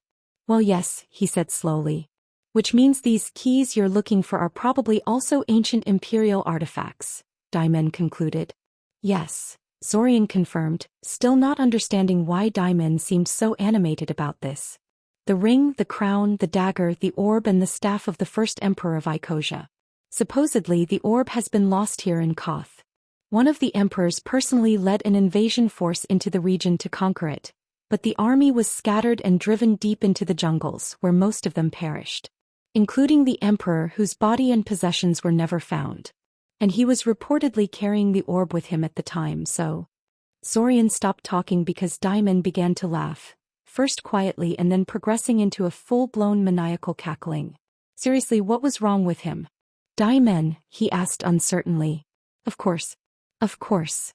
Well, yes, he said slowly. Which means these keys you're looking for are probably also ancient imperial artifacts, Daimen concluded. Yes, Zorian confirmed, still not understanding why Daimen seemed so animated about this. The ring, the crown, the dagger, the orb and the staff of the first emperor of Icosia. Supposedly the orb has been lost here in Koth. One of the emperors personally led an invasion force into the region to conquer it, but the army was scattered and driven deep into the jungles where most of them perished. Including the emperor whose body and possessions were never found. And he was reportedly carrying the orb with him at the time, so... Zorian stopped talking because Daimen began to laugh. First quietly and then progressing into a full-blown maniacal cackling. Seriously, what was wrong with him? Daimen, he asked uncertainly. Of course. Of course.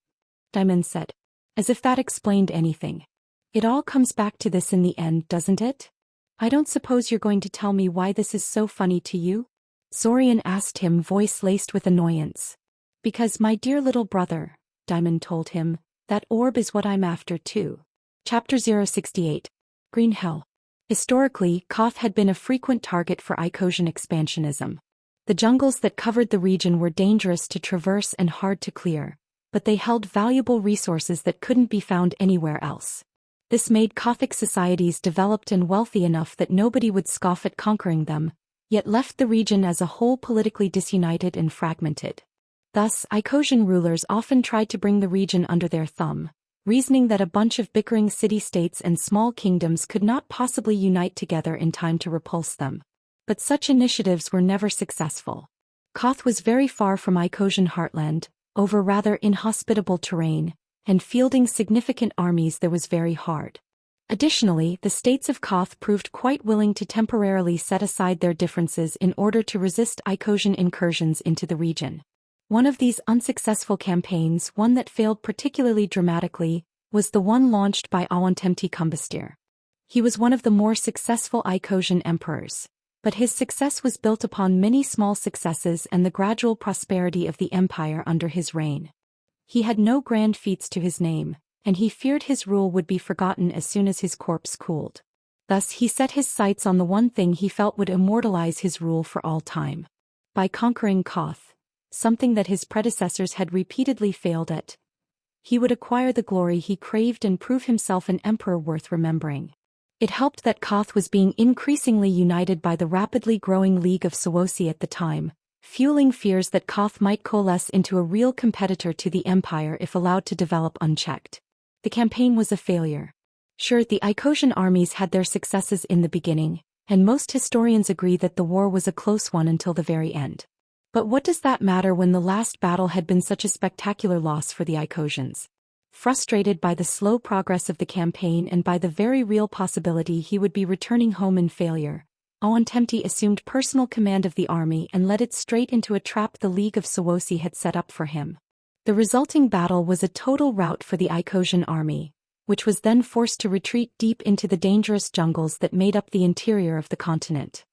Daimen said. As if that explained anything. It all comes back to this in the end, doesn't it? I don't suppose you're going to tell me why this is so funny to you? Zorian asked him, voice laced with annoyance. Because my dear little brother, Daimen told him, that orb is what I'm after too. Chapter 068. Green Hell. Historically, Koth had been a frequent target for Icosian expansionism. The jungles that covered the region were dangerous to traverse and hard to clear, but they held valuable resources that couldn't be found anywhere else. This made Kothic societies developed and wealthy enough that nobody would scoff at conquering them, yet left the region as a whole politically disunited and fragmented. Thus, Icosian rulers often tried to bring the region under their thumb, reasoning that a bunch of bickering city-states and small kingdoms could not possibly unite together in time to repulse them. But such initiatives were never successful. Koth was very far from Icosian heartland, over rather inhospitable terrain, and fielding significant armies there was very hard. Additionally, the states of Koth proved quite willing to temporarily set aside their differences in order to resist Icosian incursions into the region. One of these unsuccessful campaigns, one that failed particularly dramatically, was the one launched by Awantempti Kumbastir. He was one of the more successful Icosian emperors, but his success was built upon many small successes and the gradual prosperity of the empire under his reign. He had no grand feats to his name, and he feared his rule would be forgotten as soon as his corpse cooled. Thus he set his sights on the one thing he felt would immortalize his rule for all time. By conquering Koth, something that his predecessors had repeatedly failed at, he would acquire the glory he craved and prove himself an emperor worth remembering. It helped that Koth was being increasingly united by the rapidly growing League of Sewosi at the time, fueling fears that Koth might coalesce into a real competitor to the empire if allowed to develop unchecked. The campaign was a failure. Sure, the Icosian armies had their successes in the beginning, and most historians agree that the war was a close one until the very end. But what does that matter when the last battle had been such a spectacular loss for the Icosians? Frustrated by the slow progress of the campaign and by the very real possibility he would be returning home in failure, Awantempti assumed personal command of the army and led it straight into a trap the League of Sewosi had set up for him. The resulting battle was a total rout for the Icosian army, which was then forced to retreat deep into the dangerous jungles that made up the interior of the continent.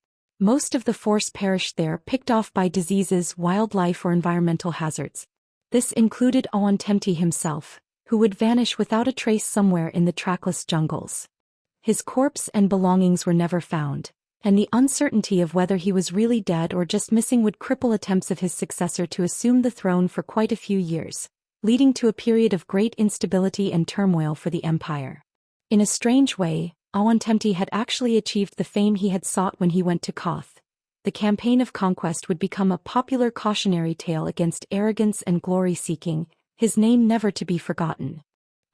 Most of the force perished there, picked off by diseases, wildlife or environmental hazards. This included Awantempti himself, who would vanish without a trace somewhere in the trackless jungles. His corpse and belongings were never found, and the uncertainty of whether he was really dead or just missing would cripple attempts of his successor to assume the throne for quite a few years, leading to a period of great instability and turmoil for the empire. In a strange way, Awenttemti had actually achieved the fame he had sought when he went to Koth. The campaign of conquest would become a popular cautionary tale against arrogance and glory-seeking, his name never to be forgotten.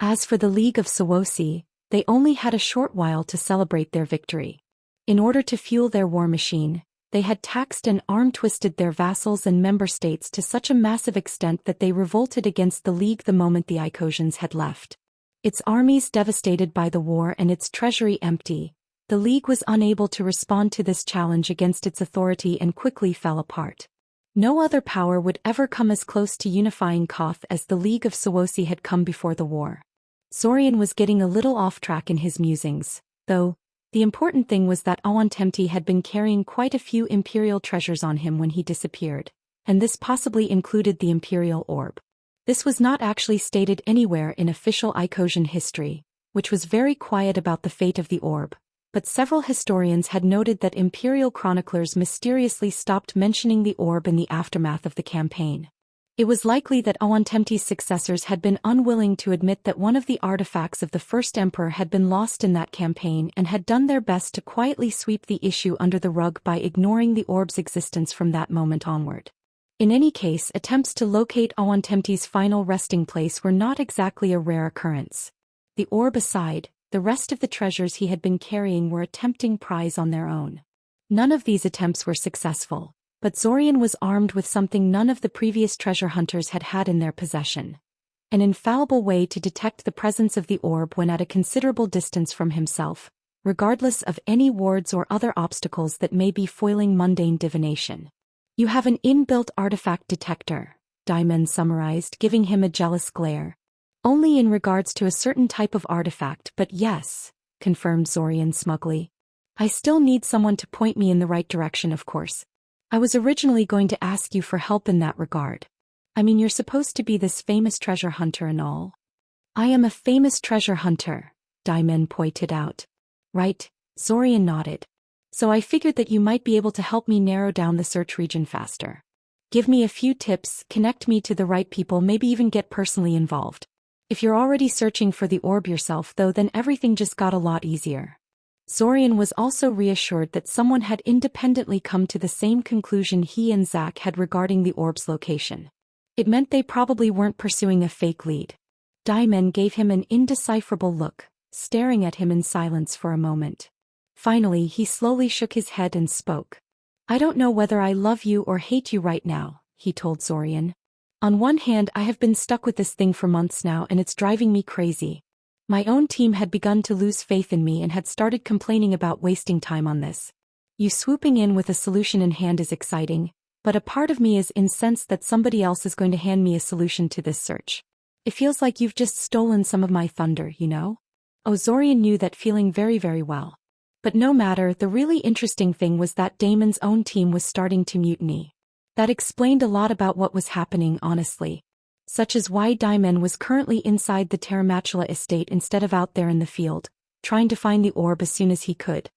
As for the League of Sewosi, they only had a short while to celebrate their victory. In order to fuel their war machine, they had taxed and arm-twisted their vassals and member states to such a massive extent that they revolted against the League the moment the Icosians had left. Its armies devastated by the war and its treasury empty, the League was unable to respond to this challenge against its authority and quickly fell apart. No other power would ever come as close to unifying Koth as the League of Sewosi had come before the war. Zorian was getting a little off track in his musings, though. The important thing was that Awenttemti had been carrying quite a few imperial treasures on him when he disappeared, and this possibly included the imperial orb. This was not actually stated anywhere in official Icosian history, which was very quiet about the fate of the orb, but several historians had noted that imperial chroniclers mysteriously stopped mentioning the orb in the aftermath of the campaign. It was likely that Awenttemti's successors had been unwilling to admit that one of the artifacts of the first emperor had been lost in that campaign and had done their best to quietly sweep the issue under the rug by ignoring the orb's existence from that moment onward. In any case, attempts to locate Awenttemti's final resting place were not exactly a rare occurrence. The orb aside, the rest of the treasures he had been carrying were a tempting prize on their own. None of these attempts were successful, but Zorian was armed with something none of the previous treasure hunters had had in their possession. An infallible way to detect the presence of the orb when at a considerable distance from himself, regardless of any wards or other obstacles that may be foiling mundane divination. "You have an inbuilt artifact detector," Daimen summarized, giving him a jealous glare. "Only in regards to a certain type of artifact, but yes," confirmed Zorian smugly. "I still need someone to point me in the right direction, of course. I was originally going to ask you for help in that regard. I mean, you're supposed to be this famous treasure hunter and all." "I am a famous treasure hunter," Daimen pointed out. "Right," Zorian nodded. "So I figured that you might be able to help me narrow down the search region faster. Give me a few tips, connect me to the right people, maybe even get personally involved. If you're already searching for the orb yourself though, then everything just got a lot easier." Zorian was also reassured that someone had independently come to the same conclusion he and Zack had regarding the orb's location. It meant they probably weren't pursuing a fake lead. Daimen gave him an indecipherable look, staring at him in silence for a moment. Finally, he slowly shook his head and spoke. "I don't know whether I love you or hate you right now," he told Zorian. "On one hand, I have been stuck with this thing for months now and it's driving me crazy. My own team had begun to lose faith in me and had started complaining about wasting time on this. You swooping in with a solution in hand is exciting, but a part of me is incensed that somebody else is going to hand me a solution to this search. It feels like you've just stolen some of my thunder, you know?" Zorian knew that feeling very, very well. But no matter, the really interesting thing was that Daimen's own team was starting to mutiny. That explained a lot about what was happening, honestly. Such as why Daimen was currently inside the Terramachula estate instead of out there in the field, trying to find the orb as soon as he could.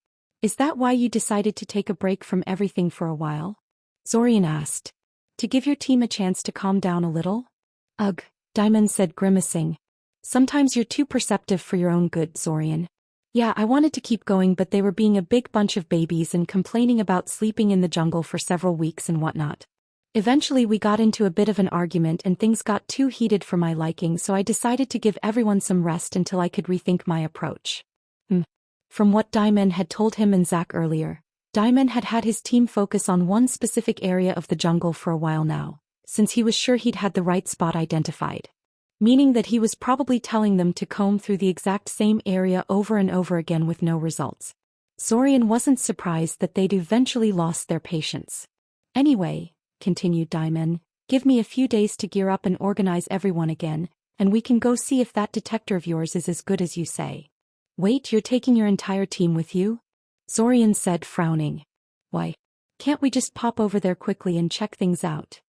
"Is that why you decided to take a break from everything for a while?" Zorian asked. "To give your team a chance to calm down a little?" "Ugh," Daimen said, grimacing. "Sometimes you're too perceptive for your own good, Zorian. Yeah, I wanted to keep going, but they were being a big bunch of babies and complaining about sleeping in the jungle for several weeks and whatnot. Eventually we got into a bit of an argument and things got too heated for my liking, so I decided to give everyone some rest until I could rethink my approach." From what Daimen had told him and Zack earlier, Daimen had had his team focus on one specific area of the jungle for a while now, since he was sure he'd had the right spot identified. Meaning that he was probably telling them to comb through the exact same area over and over again with no results. Zorian wasn't surprised that they'd eventually lost their patience. "Anyway," continued Daimen, "give me a few days to gear up and organize everyone again, and we can go see if that detector of yours is as good as you say." "Wait, you're taking your entire team with you?" Zorian said, frowning. "Why? Can't we just pop over there quickly and check things out?"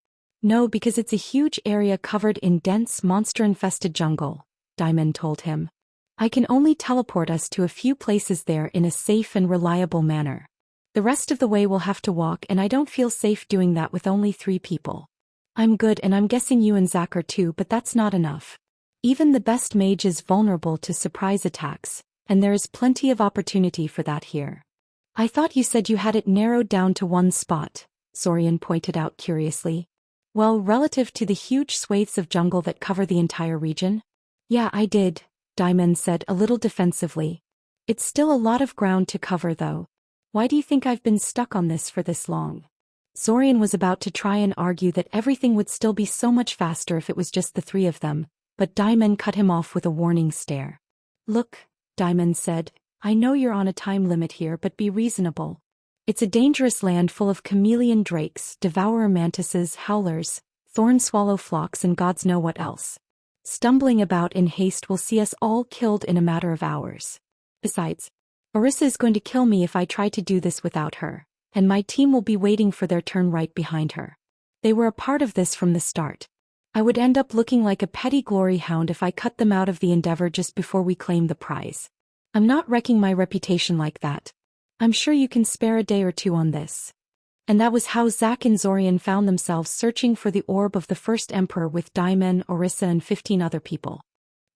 "No, because it's a huge area covered in dense, monster-infested jungle. Diamond told him. I can only teleport us to a few places there in a safe and reliable manner. The rest of the way we'll have to walk, and I don't feel safe doing that with only 3 people. I'm good, and I'm guessing you and Zack are too, but that's not enough. Even the best mage is vulnerable to surprise attacks, and there is plenty of opportunity for that here. I thought you said you had it narrowed down to one spot, Zorian pointed out curiously. Well, relative to the huge swathes of jungle that cover the entire region? Yeah, I did, Diamond said a little defensively. It's still a lot of ground to cover though. Why do you think I've been stuck on this for this long? Zorian was about to try and argue that everything would still be so much faster if it was just the 3 of them, but Diamond cut him off with a warning stare. Look, Diamond said, I know you're on a time limit here, but be reasonable. It's a dangerous land full of chameleon drakes, devourer mantises, howlers, thorn swallow flocks, and gods know what else. Stumbling about in haste will see us all killed in a matter of hours. Besides, Orisa is going to kill me if I try to do this without her, and my team will be waiting for their turn right behind her. They were a part of this from the start. I would end up looking like a petty glory hound if I cut them out of the endeavor just before we claim the prize. I'm not wrecking my reputation like that. I'm sure you can spare a day or 2 on this. And that was how Zack and Zorian found themselves searching for the orb of the first emperor with Daimon, Orisa, and 15 other people.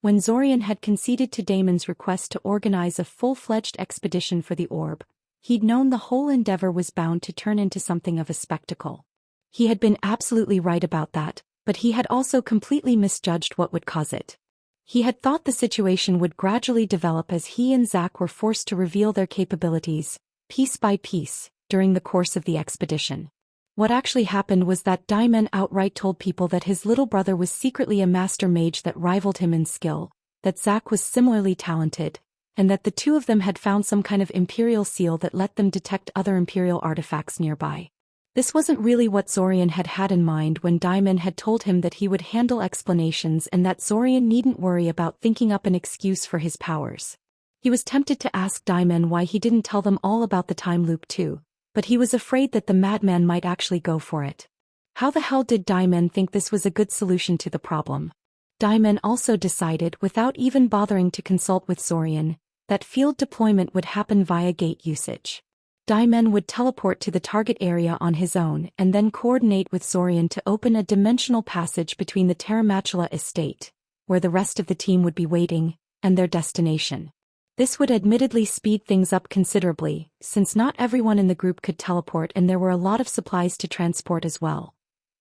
When Zorian had conceded to Damon's request to organize a full-fledged expedition for the orb, he'd known the whole endeavor was bound to turn into something of a spectacle. He had been absolutely right about that, but he had also completely misjudged what would cause it. He had thought the situation would gradually develop as he and Zack were forced to reveal their capabilities, piece by piece, during the course of the expedition. What actually happened was that Daimon outright told people that his little brother was secretly a master mage that rivaled him in skill, that Zack was similarly talented, and that the 2 of them had found some kind of imperial seal that let them detect other imperial artifacts nearby. This wasn't really what Zorian had had in mind when Daimon had told him that he would handle explanations and that Zorian needn't worry about thinking up an excuse for his powers. He was tempted to ask Daimon why he didn't tell them all about the time loop too, but he was afraid that the madman might actually go for it. How the hell did Daimon think this was a good solution to the problem? Daimon also decided, without even bothering to consult with Zorian, that field deployment would happen via gate usage. Daimon would teleport to the target area on his own and then coordinate with Zorian to open a dimensional passage between the Terramachula estate, where the rest of the team would be waiting, and their destination. This would admittedly speed things up considerably, since not everyone in the group could teleport and there were a lot of supplies to transport as well.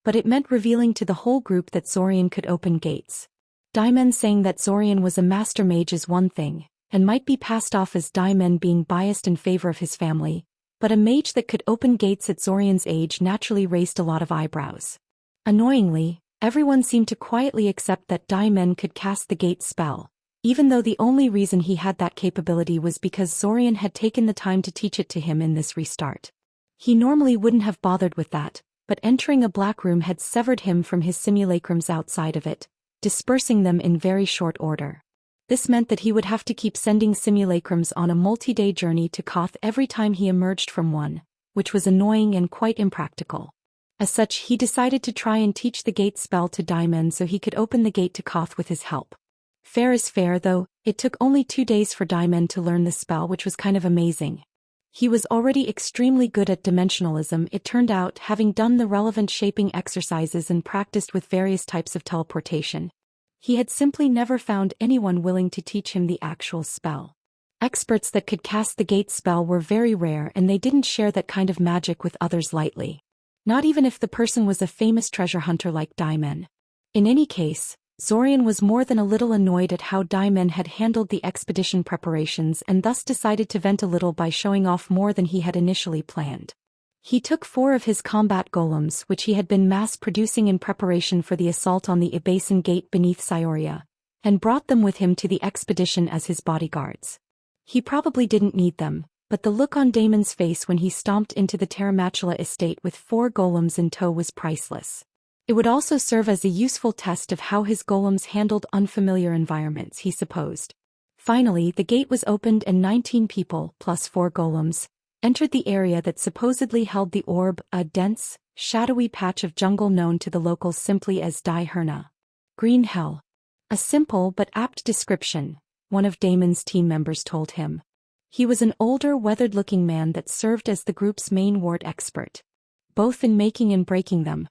But it meant revealing to the whole group that Zorian could open gates. Daimon saying that Zorian was a master mage is one thing, and might be passed off as Daimon being biased in favor of his family, but a mage that could open gates at Zorian's age naturally raised a lot of eyebrows. Annoyingly, everyone seemed to quietly accept that Daimon could cast the gate spell, even though the only reason he had that capability was because Zorian had taken the time to teach it to him in this restart. He normally wouldn't have bothered with that, but entering a black room had severed him from his simulacrums outside of it, dispersing them in very short order. This meant that he would have to keep sending simulacrums on a multi-day journey to Koth every time he emerged from one, which was annoying and quite impractical. As such, he decided to try and teach the gate spell to Daimon so he could open the gate to Koth with his help. Fair is fair though, it took only 2 days for Daimon to learn the spell, which was kind of amazing. He was already extremely good at dimensionalism, it turned out, having done the relevant shaping exercises and practiced with various types of teleportation. He had simply never found anyone willing to teach him the actual spell. Experts that could cast the gate spell were very rare, and they didn't share that kind of magic with others lightly. Not even if the person was a famous treasure hunter like Daimon. In any case, Zorian was more than a little annoyed at how Daimon had handled the expedition preparations and thus decided to vent a little by showing off more than he had initially planned. He took 4 of his combat golems, which he had been mass-producing in preparation for the assault on the Ibasan Gate beneath Cyoria, and brought them with him to the expedition as his bodyguards. He probably didn't need them, but the look on Damon's face when he stomped into the Terramachula estate with 4 golems in tow was priceless. It would also serve as a useful test of how his golems handled unfamiliar environments, he supposed. Finally, the gate was opened and 19 people, plus 4 golems, entered the area that supposedly held the orb, a dense, shadowy patch of jungle known to the locals simply as Dai Herna. Green hell. A simple but apt description, one of Damon's team members told him. He was an older, weathered-looking man that served as the group's main ward expert. Both in making and breaking them.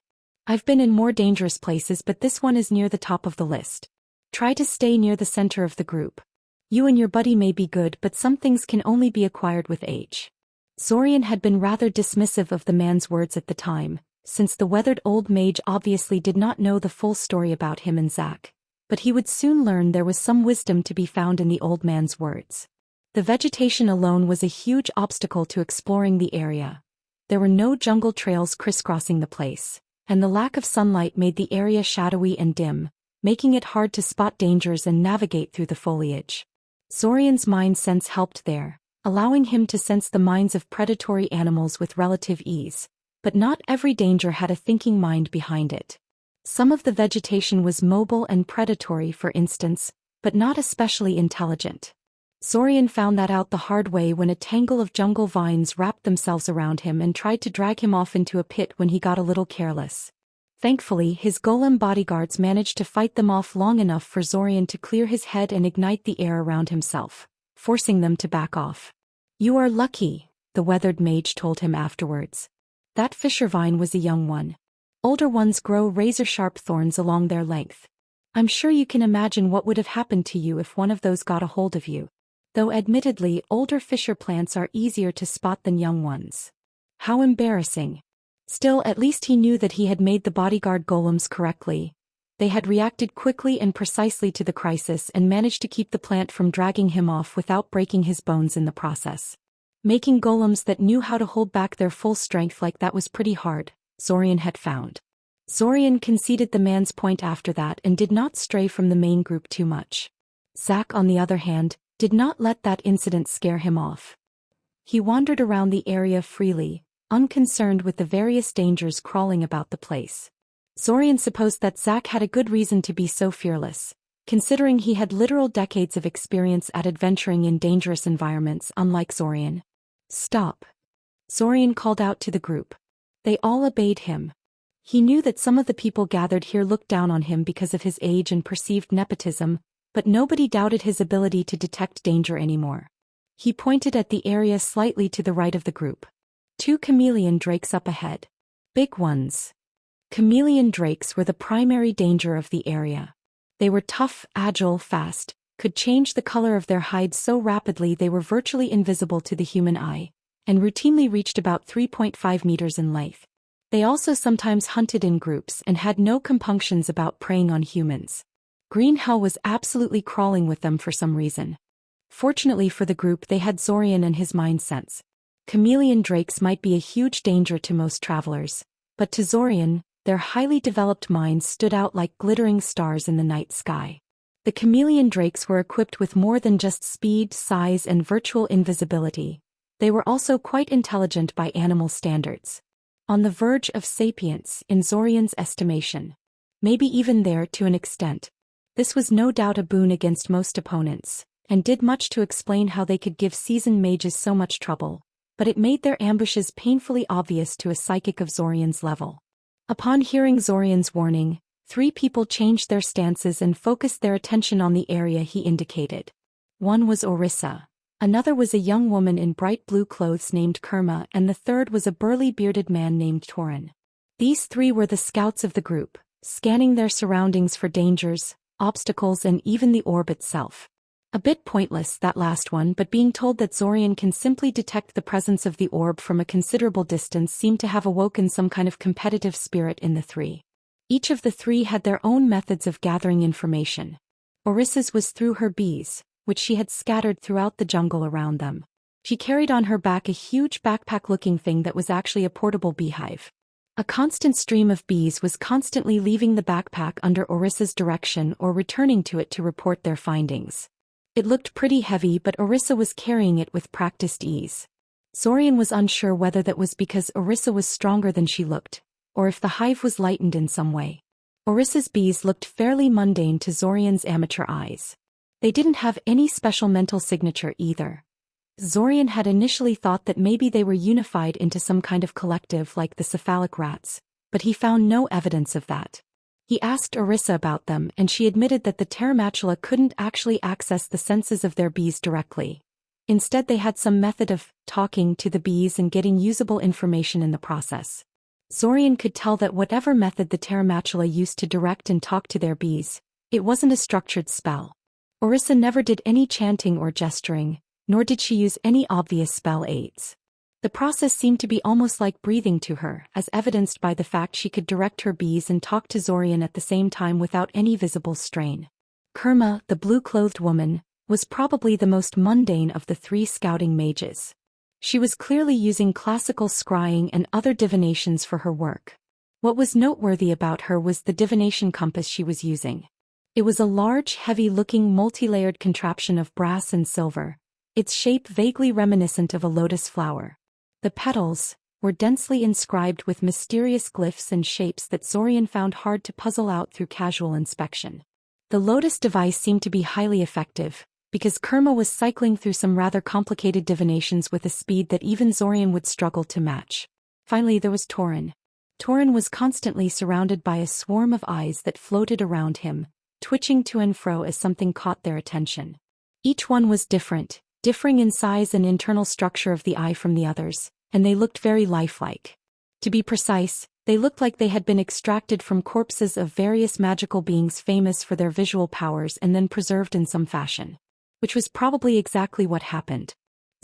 I've been in more dangerous places, but this one is near the top of the list. Try to stay near the center of the group. You and your buddy may be good, but some things can only be acquired with age. Zorian had been rather dismissive of the man's words at the time, since the weathered old mage obviously did not know the full story about him and Zack. But he would soon learn there was some wisdom to be found in the old man's words. The vegetation alone was a huge obstacle to exploring the area. There were no jungle trails crisscrossing the place, and the lack of sunlight made the area shadowy and dim, making it hard to spot dangers and navigate through the foliage. Zorian's mind sense helped there, allowing him to sense the minds of predatory animals with relative ease, but not every danger had a thinking mind behind it. Some of the vegetation was mobile and predatory, for instance, but not especially intelligent. Zorian found that out the hard way when a tangle of jungle vines wrapped themselves around him and tried to drag him off into a pit when he got a little careless. Thankfully, his golem bodyguards managed to fight them off long enough for Zorian to clear his head and ignite the air around himself, forcing them to back off. "You are lucky," the weathered mage told him afterwards. "That fissure vine was a young one. Older ones grow razor-sharp thorns along their length. I'm sure you can imagine what would have happened to you if one of those got a hold of you. Though admittedly, older fissure plants are easier to spot than young ones." How embarrassing. Still, at least he knew that he had made the bodyguard golems correctly. They had reacted quickly and precisely to the crisis and managed to keep the plant from dragging him off without breaking his bones in the process. Making golems that knew how to hold back their full strength like that was pretty hard, Zorian had found. Zorian conceded the man's point after that and did not stray from the main group too much. Zack, on the other hand, did not let that incident scare him off. He wandered around the area freely, unconcerned with the various dangers crawling about the place. Zorian supposed that Zack had a good reason to be so fearless, considering he had literal decades of experience at adventuring in dangerous environments unlike Zorian. "Stop!" Zorian called out to the group. They all obeyed him. He knew that some of the people gathered here looked down on him because of his age and perceived nepotism, but nobody doubted his ability to detect danger anymore. He pointed at the area slightly to the right of the group. 2 chameleon drakes up ahead. Big ones. Chameleon drakes were the primary danger of the area. They were tough, agile, fast, could change the color of their hides so rapidly they were virtually invisible to the human eye, and routinely reached about 3.5 meters in length. They also sometimes hunted in groups and had no compunctions about preying on humans. Green Hell was absolutely crawling with them for some reason. Fortunately for the group, they had Zorian and his mind sense. Chameleon drakes might be a huge danger to most travelers, but to Zorian, their highly developed minds stood out like glittering stars in the night sky. The chameleon drakes were equipped with more than just speed, size, and virtual invisibility. They were also quite intelligent by animal standards. On the verge of sapience, in Zorian's estimation. Maybe even there to an extent. This was no doubt a boon against most opponents, and did much to explain how they could give seasoned mages so much trouble, but it made their ambushes painfully obvious to a psychic of Zorian's level. Upon hearing Zorian's warning, 3 people changed their stances and focused their attention on the area he indicated. One was Orisa, another was a young woman in bright blue clothes named Kerma, and the third was a burly bearded man named Torin. These 3 were the scouts of the group, scanning their surroundings for dangers, obstacles, and even the orb itself. A bit pointless, that last one, but being told that Zorian can simply detect the presence of the orb from a considerable distance seemed to have awoken some kind of competitive spirit in the 3. Each of the 3 had their own methods of gathering information. Orisa's was through her bees, which she had scattered throughout the jungle around them. She carried on her back a huge backpack-looking thing that was actually a portable beehive. A constant stream of bees was constantly leaving the backpack under Orisa's direction or returning to it to report their findings. It looked pretty heavy, but Orisa was carrying it with practiced ease. Zorian was unsure whether that was because Orisa was stronger than she looked, or if the hive was lightened in some way. Orisa's bees looked fairly mundane to Zorian's amateur eyes. They didn't have any special mental signature either. Zorian had initially thought that maybe they were unified into some kind of collective like the cephalic rats, but he found no evidence of that. He asked Orissa about them and she admitted that the Pteromatula couldn't actually access the senses of their bees directly. Instead they had some method of talking to the bees and getting usable information in the process. Zorian could tell that whatever method the Pteromatula used to direct and talk to their bees, it wasn't a structured spell. Orissa never did any chanting or gesturing, nor did she use any obvious spell aids. The process seemed to be almost like breathing to her, as evidenced by the fact she could direct her bees and talk to Zorian at the same time without any visible strain. Kerma, the blue-clothed woman, was probably the most mundane of the three scouting mages. She was clearly using classical scrying and other divinations for her work. What was noteworthy about her was the divination compass she was using. It was a large, heavy-looking multi-layered contraption of brass and silver, its shape vaguely reminiscent of a lotus flower. The petals were densely inscribed with mysterious glyphs and shapes that Zorian found hard to puzzle out through casual inspection. The lotus device seemed to be highly effective, because Kerma was cycling through some rather complicated divinations with a speed that even Zorian would struggle to match. Finally there was Torin. Torin was constantly surrounded by a swarm of eyes that floated around him, twitching to and fro as something caught their attention. Each one was different, differing in size and internal structure of the eye from the others, and they looked very lifelike. To be precise, they looked like they had been extracted from corpses of various magical beings famous for their visual powers and then preserved in some fashion. Which was probably exactly what happened.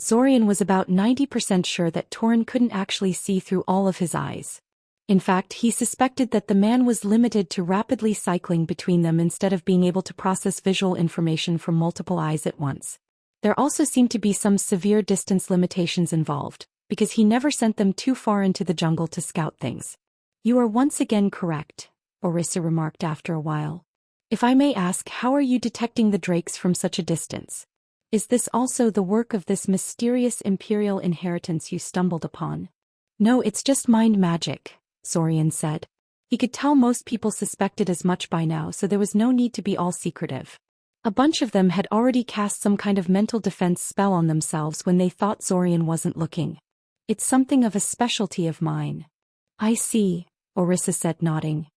Zorian was about 90% sure that Torin couldn't actually see through all of his eyes. In fact, he suspected that the man was limited to rapidly cycling between them instead of being able to process visual information from multiple eyes at once. There also seemed to be some severe distance limitations involved, because he never sent them too far into the jungle to scout things. "You are once again correct," Orissa remarked after a while. "If I may ask, how are you detecting the drakes from such a distance? Is this also the work of this mysterious imperial inheritance you stumbled upon?" "No, it's just mind magic," Zorian said. He could tell most people suspected as much by now, so there was no need to be all secretive. A bunch of them had already cast some kind of mental defense spell on themselves when they thought Zorian wasn't looking. "It's something of a specialty of mine." "I see," Orissa said, nodding.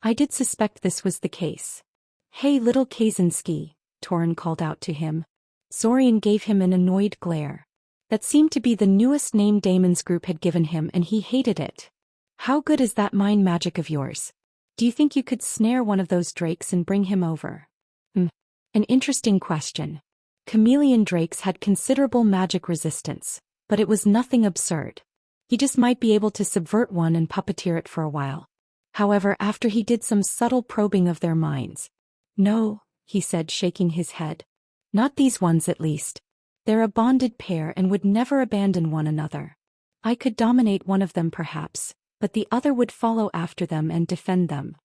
"I did suspect this was the case." "Hey, little Kaczynski," Torin called out to him. Zorian gave him an annoyed glare. That seemed to be the newest name Damon's group had given him and he hated it. "How good is that mind magic of yours? Do you think you could snare one of those drakes and bring him over?" An interesting question. Chameleon drakes had considerable magic resistance, but it was nothing absurd. He just might be able to subvert one and puppeteer it for a while. However, after he did some subtle probing of their minds. "No," he said, shaking his head. "Not these ones at least. They're a bonded pair and would never abandon one another. I could dominate one of them perhaps, but the other would follow after them and defend them.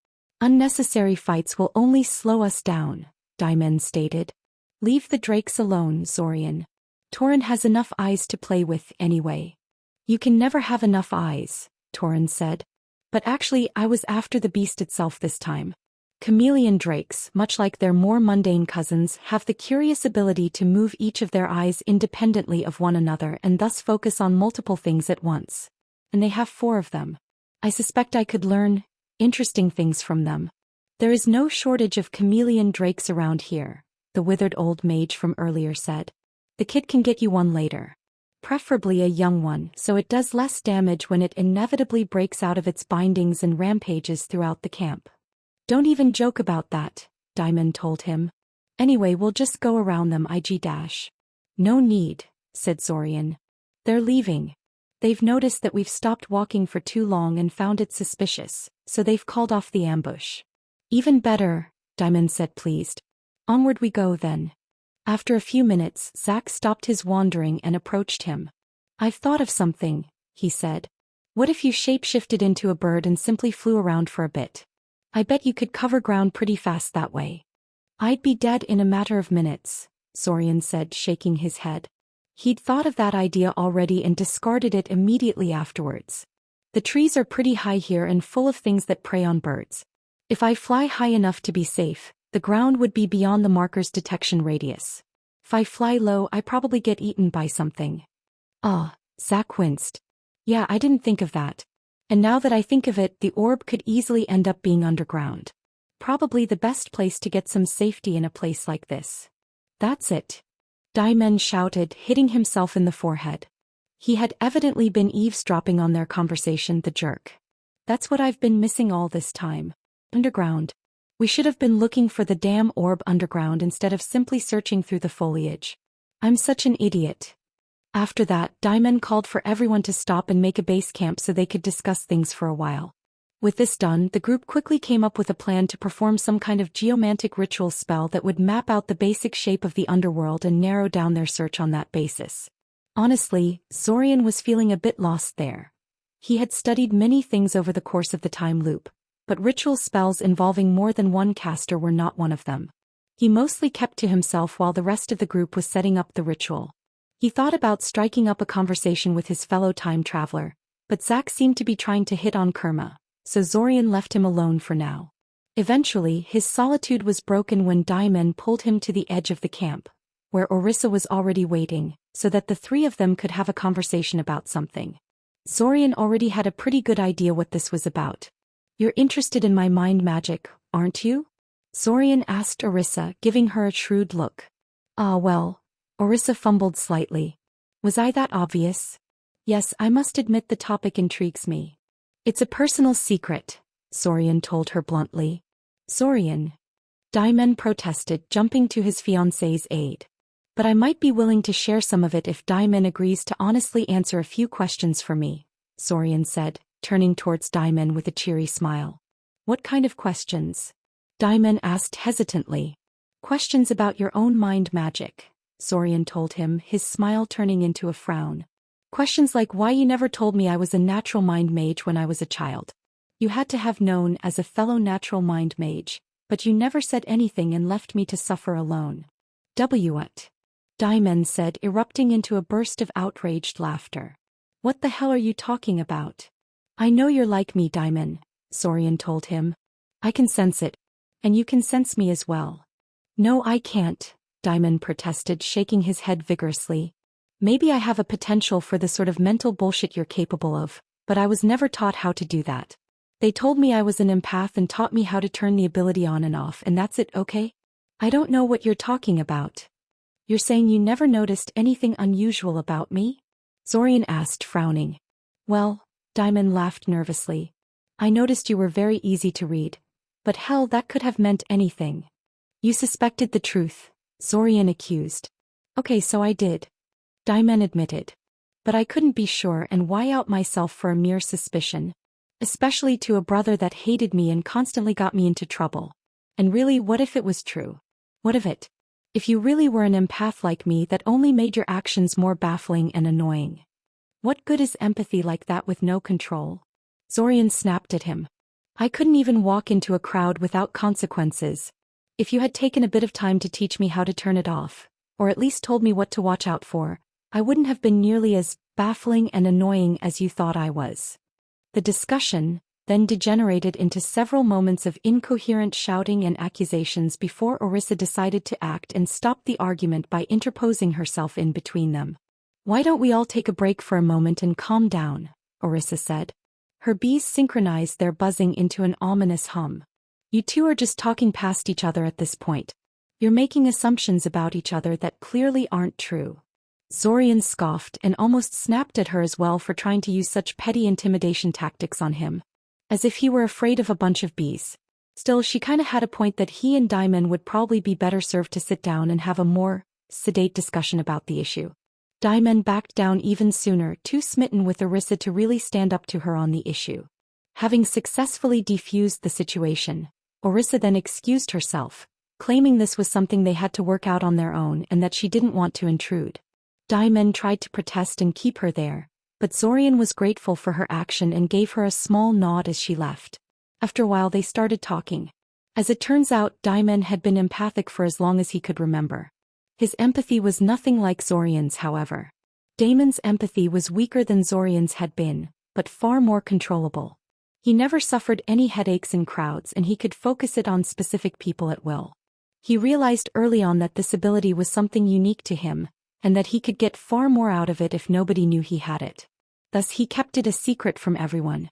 Unnecessary fights will only slow us down," Diamond stated. "Leave the drakes alone, Zorian. Torin has enough eyes to play with anyway." "You can never have enough eyes," Torin said. "But actually I was after the beast itself this time. Chameleon drakes, much like their more mundane cousins, have the curious ability to move each of their eyes independently of one another and thus focus on multiple things at once. And they have 4 of them. I suspect I could learn interesting things from them. There is no shortage of chameleon drakes around here," the withered old mage from earlier said. "The kid can get you one later. Preferably a young one, so it does less damage when it inevitably breaks out of its bindings and rampages throughout the camp." "Don't even joke about that," Diamond told him. "Anyway, we'll just go around them IG-. "No need," said Zorian. "They're leaving. They've noticed that we've stopped walking for too long and found it suspicious, so they've called off the ambush." "Even better," Diamond said, pleased. "Onward we go then." After a few minutes, Zack stopped his wandering and approached him. "I've thought of something," he said. "What if you shapeshifted into a bird and simply flew around for a bit? I bet you could cover ground pretty fast that way." "I'd be dead in a matter of minutes," Zorian said, shaking his head. He'd thought of that idea already and discarded it immediately afterwards. "The trees are pretty high here and full of things that prey on birds. If I fly high enough to be safe, the ground would be beyond the marker's detection radius. If I fly low, I probably get eaten by something." "Ah," Zack winced. "Yeah, I didn't think of that. And now that I think of it, the orb could easily end up being underground. Probably the best place to get some safety in a place like this. That's it. Daimen shouted, hitting himself in the forehead. He had evidently been eavesdropping on their conversation, the jerk. That's what I've been missing all this time. Underground. We should have been looking for the damn orb underground instead of simply searching through the foliage. I'm such an idiot. After that, Daimen called for everyone to stop and make a base camp so they could discuss things for a while. With this done, the group quickly came up with a plan to perform some kind of geomantic ritual spell that would map out the basic shape of the underworld and narrow down their search on that basis. Honestly, Zorian was feeling a bit lost there. He had studied many things over the course of the time loop, but ritual spells involving more than one caster were not one of them. He mostly kept to himself while the rest of the group was setting up the ritual. He thought about striking up a conversation with his fellow time traveler, but Zack seemed to be trying to hit on Kerma, so Zorian left him alone for now. Eventually, his solitude was broken when Daimen pulled him to the edge of the camp, where Orisa was already waiting, so that the three of them could have a conversation about something. Zorian already had a pretty good idea what this was about. You're interested in my mind magic, aren't you? Zorian asked Orisa, giving her a shrewd look. Ah well. Orisa fumbled slightly. Was I that obvious? Yes, I must admit the topic intrigues me. It's a personal secret, Zorian told her bluntly. Zorian. Daimen protested, jumping to his fiancée's aid. But I might be willing to share some of it if Daimen agrees to honestly answer a few questions for me, Zorian said, turning towards Daimen with a cheery smile. What kind of questions? Daimen asked hesitantly. Questions about your own mind magic, Zorian told him, his smile turning into a frown. Questions like why you never told me I was a natural mind mage when I was a child. You had to have known as a fellow natural mind mage, but you never said anything and left me to suffer alone. What? Daimen said, erupting into a burst of outraged laughter. What the hell are you talking about? I know you're like me, Daimen, Zorian told him. I can sense it. And you can sense me as well. No, I can't, Daimen protested, shaking his head vigorously. Maybe I have a potential for the sort of mental bullshit you're capable of, but I was never taught how to do that. They told me I was an empath and taught me how to turn the ability on and off, and that's it, okay? I don't know what you're talking about. You're saying you never noticed anything unusual about me? Zorian asked, frowning. Well, Daimen laughed nervously. I noticed you were very easy to read. But hell, that could have meant anything. You suspected the truth, Zorian accused. Okay, so I did. Daimen admitted. But I couldn't be sure, and why out myself for a mere suspicion? Especially to a brother that hated me and constantly got me into trouble. And really, what if it was true? What of it? If you really were an empath like me, that only made your actions more baffling and annoying. What good is empathy like that with no control? Zorian snapped at him. I couldn't even walk into a crowd without consequences. If you had taken a bit of time to teach me how to turn it off, or at least told me what to watch out for, I wouldn't have been nearly as baffling and annoying as you thought I was. The discussion then degenerated into several moments of incoherent shouting and accusations before Orisa decided to act and stop the argument by interposing herself in between them. Why don't we all take a break for a moment and calm down, Orisa said. Her bees synchronized their buzzing into an ominous hum. You two are just talking past each other at this point. You're making assumptions about each other that clearly aren't true. Zorian scoffed and almost snapped at her as well for trying to use such petty intimidation tactics on him. As if he were afraid of a bunch of bees. Still, she kinda had a point that he and Daimen would probably be better served to sit down and have a more sedate discussion about the issue. Daimen backed down even sooner, too smitten with Orisa to really stand up to her on the issue. Having successfully defused the situation, Orisa then excused herself, claiming this was something they had to work out on their own and that she didn't want to intrude. Daimen tried to protest and keep her there, but Zorian was grateful for her action and gave her a small nod as she left. After a while they started talking. As it turns out, Daimen had been empathic for as long as he could remember. His empathy was nothing like Zorian's, however. Daimen's empathy was weaker than Zorian's had been, but far more controllable. He never suffered any headaches in crowds and he could focus it on specific people at will. He realized early on that this ability was something unique to him, and that he could get far more out of it if nobody knew he had it. Thus he kept it a secret from everyone.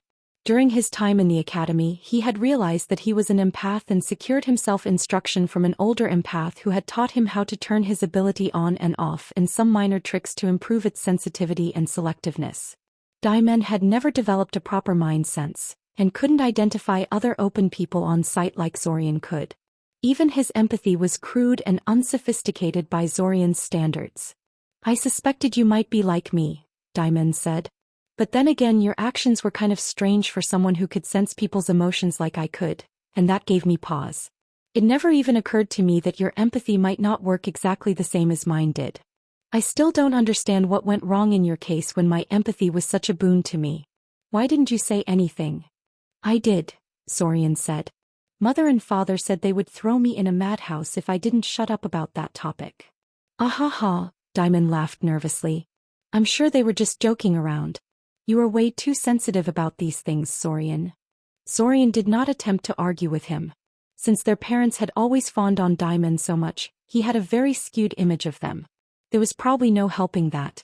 During his time in the academy, he had realized that he was an empath and secured himself instruction from an older empath who had taught him how to turn his ability on and off and some minor tricks to improve its sensitivity and selectiveness. Diamond had never developed a proper mind sense, and couldn't identify other open people on sight like Zorian could. Even his empathy was crude and unsophisticated by Zorian's standards. "I suspected you might be like me," Diamond said. "But then again, your actions were kind of strange for someone who could sense people's emotions like I could, and that gave me pause. It never even occurred to me that your empathy might not work exactly the same as mine did. I still don't understand what went wrong in your case when my empathy was such a boon to me. Why didn't you say anything?" "I did," Zorian said. "Mother and father said they would throw me in a madhouse if I didn't shut up about that topic." "Ah ha ha," Diamond laughed nervously. "I'm sure they were just joking around. You are way too sensitive about these things, Zorian." Zorian did not attempt to argue with him. Since their parents had always fawned on Diamond so much, he had a very skewed image of them. There was probably no helping that,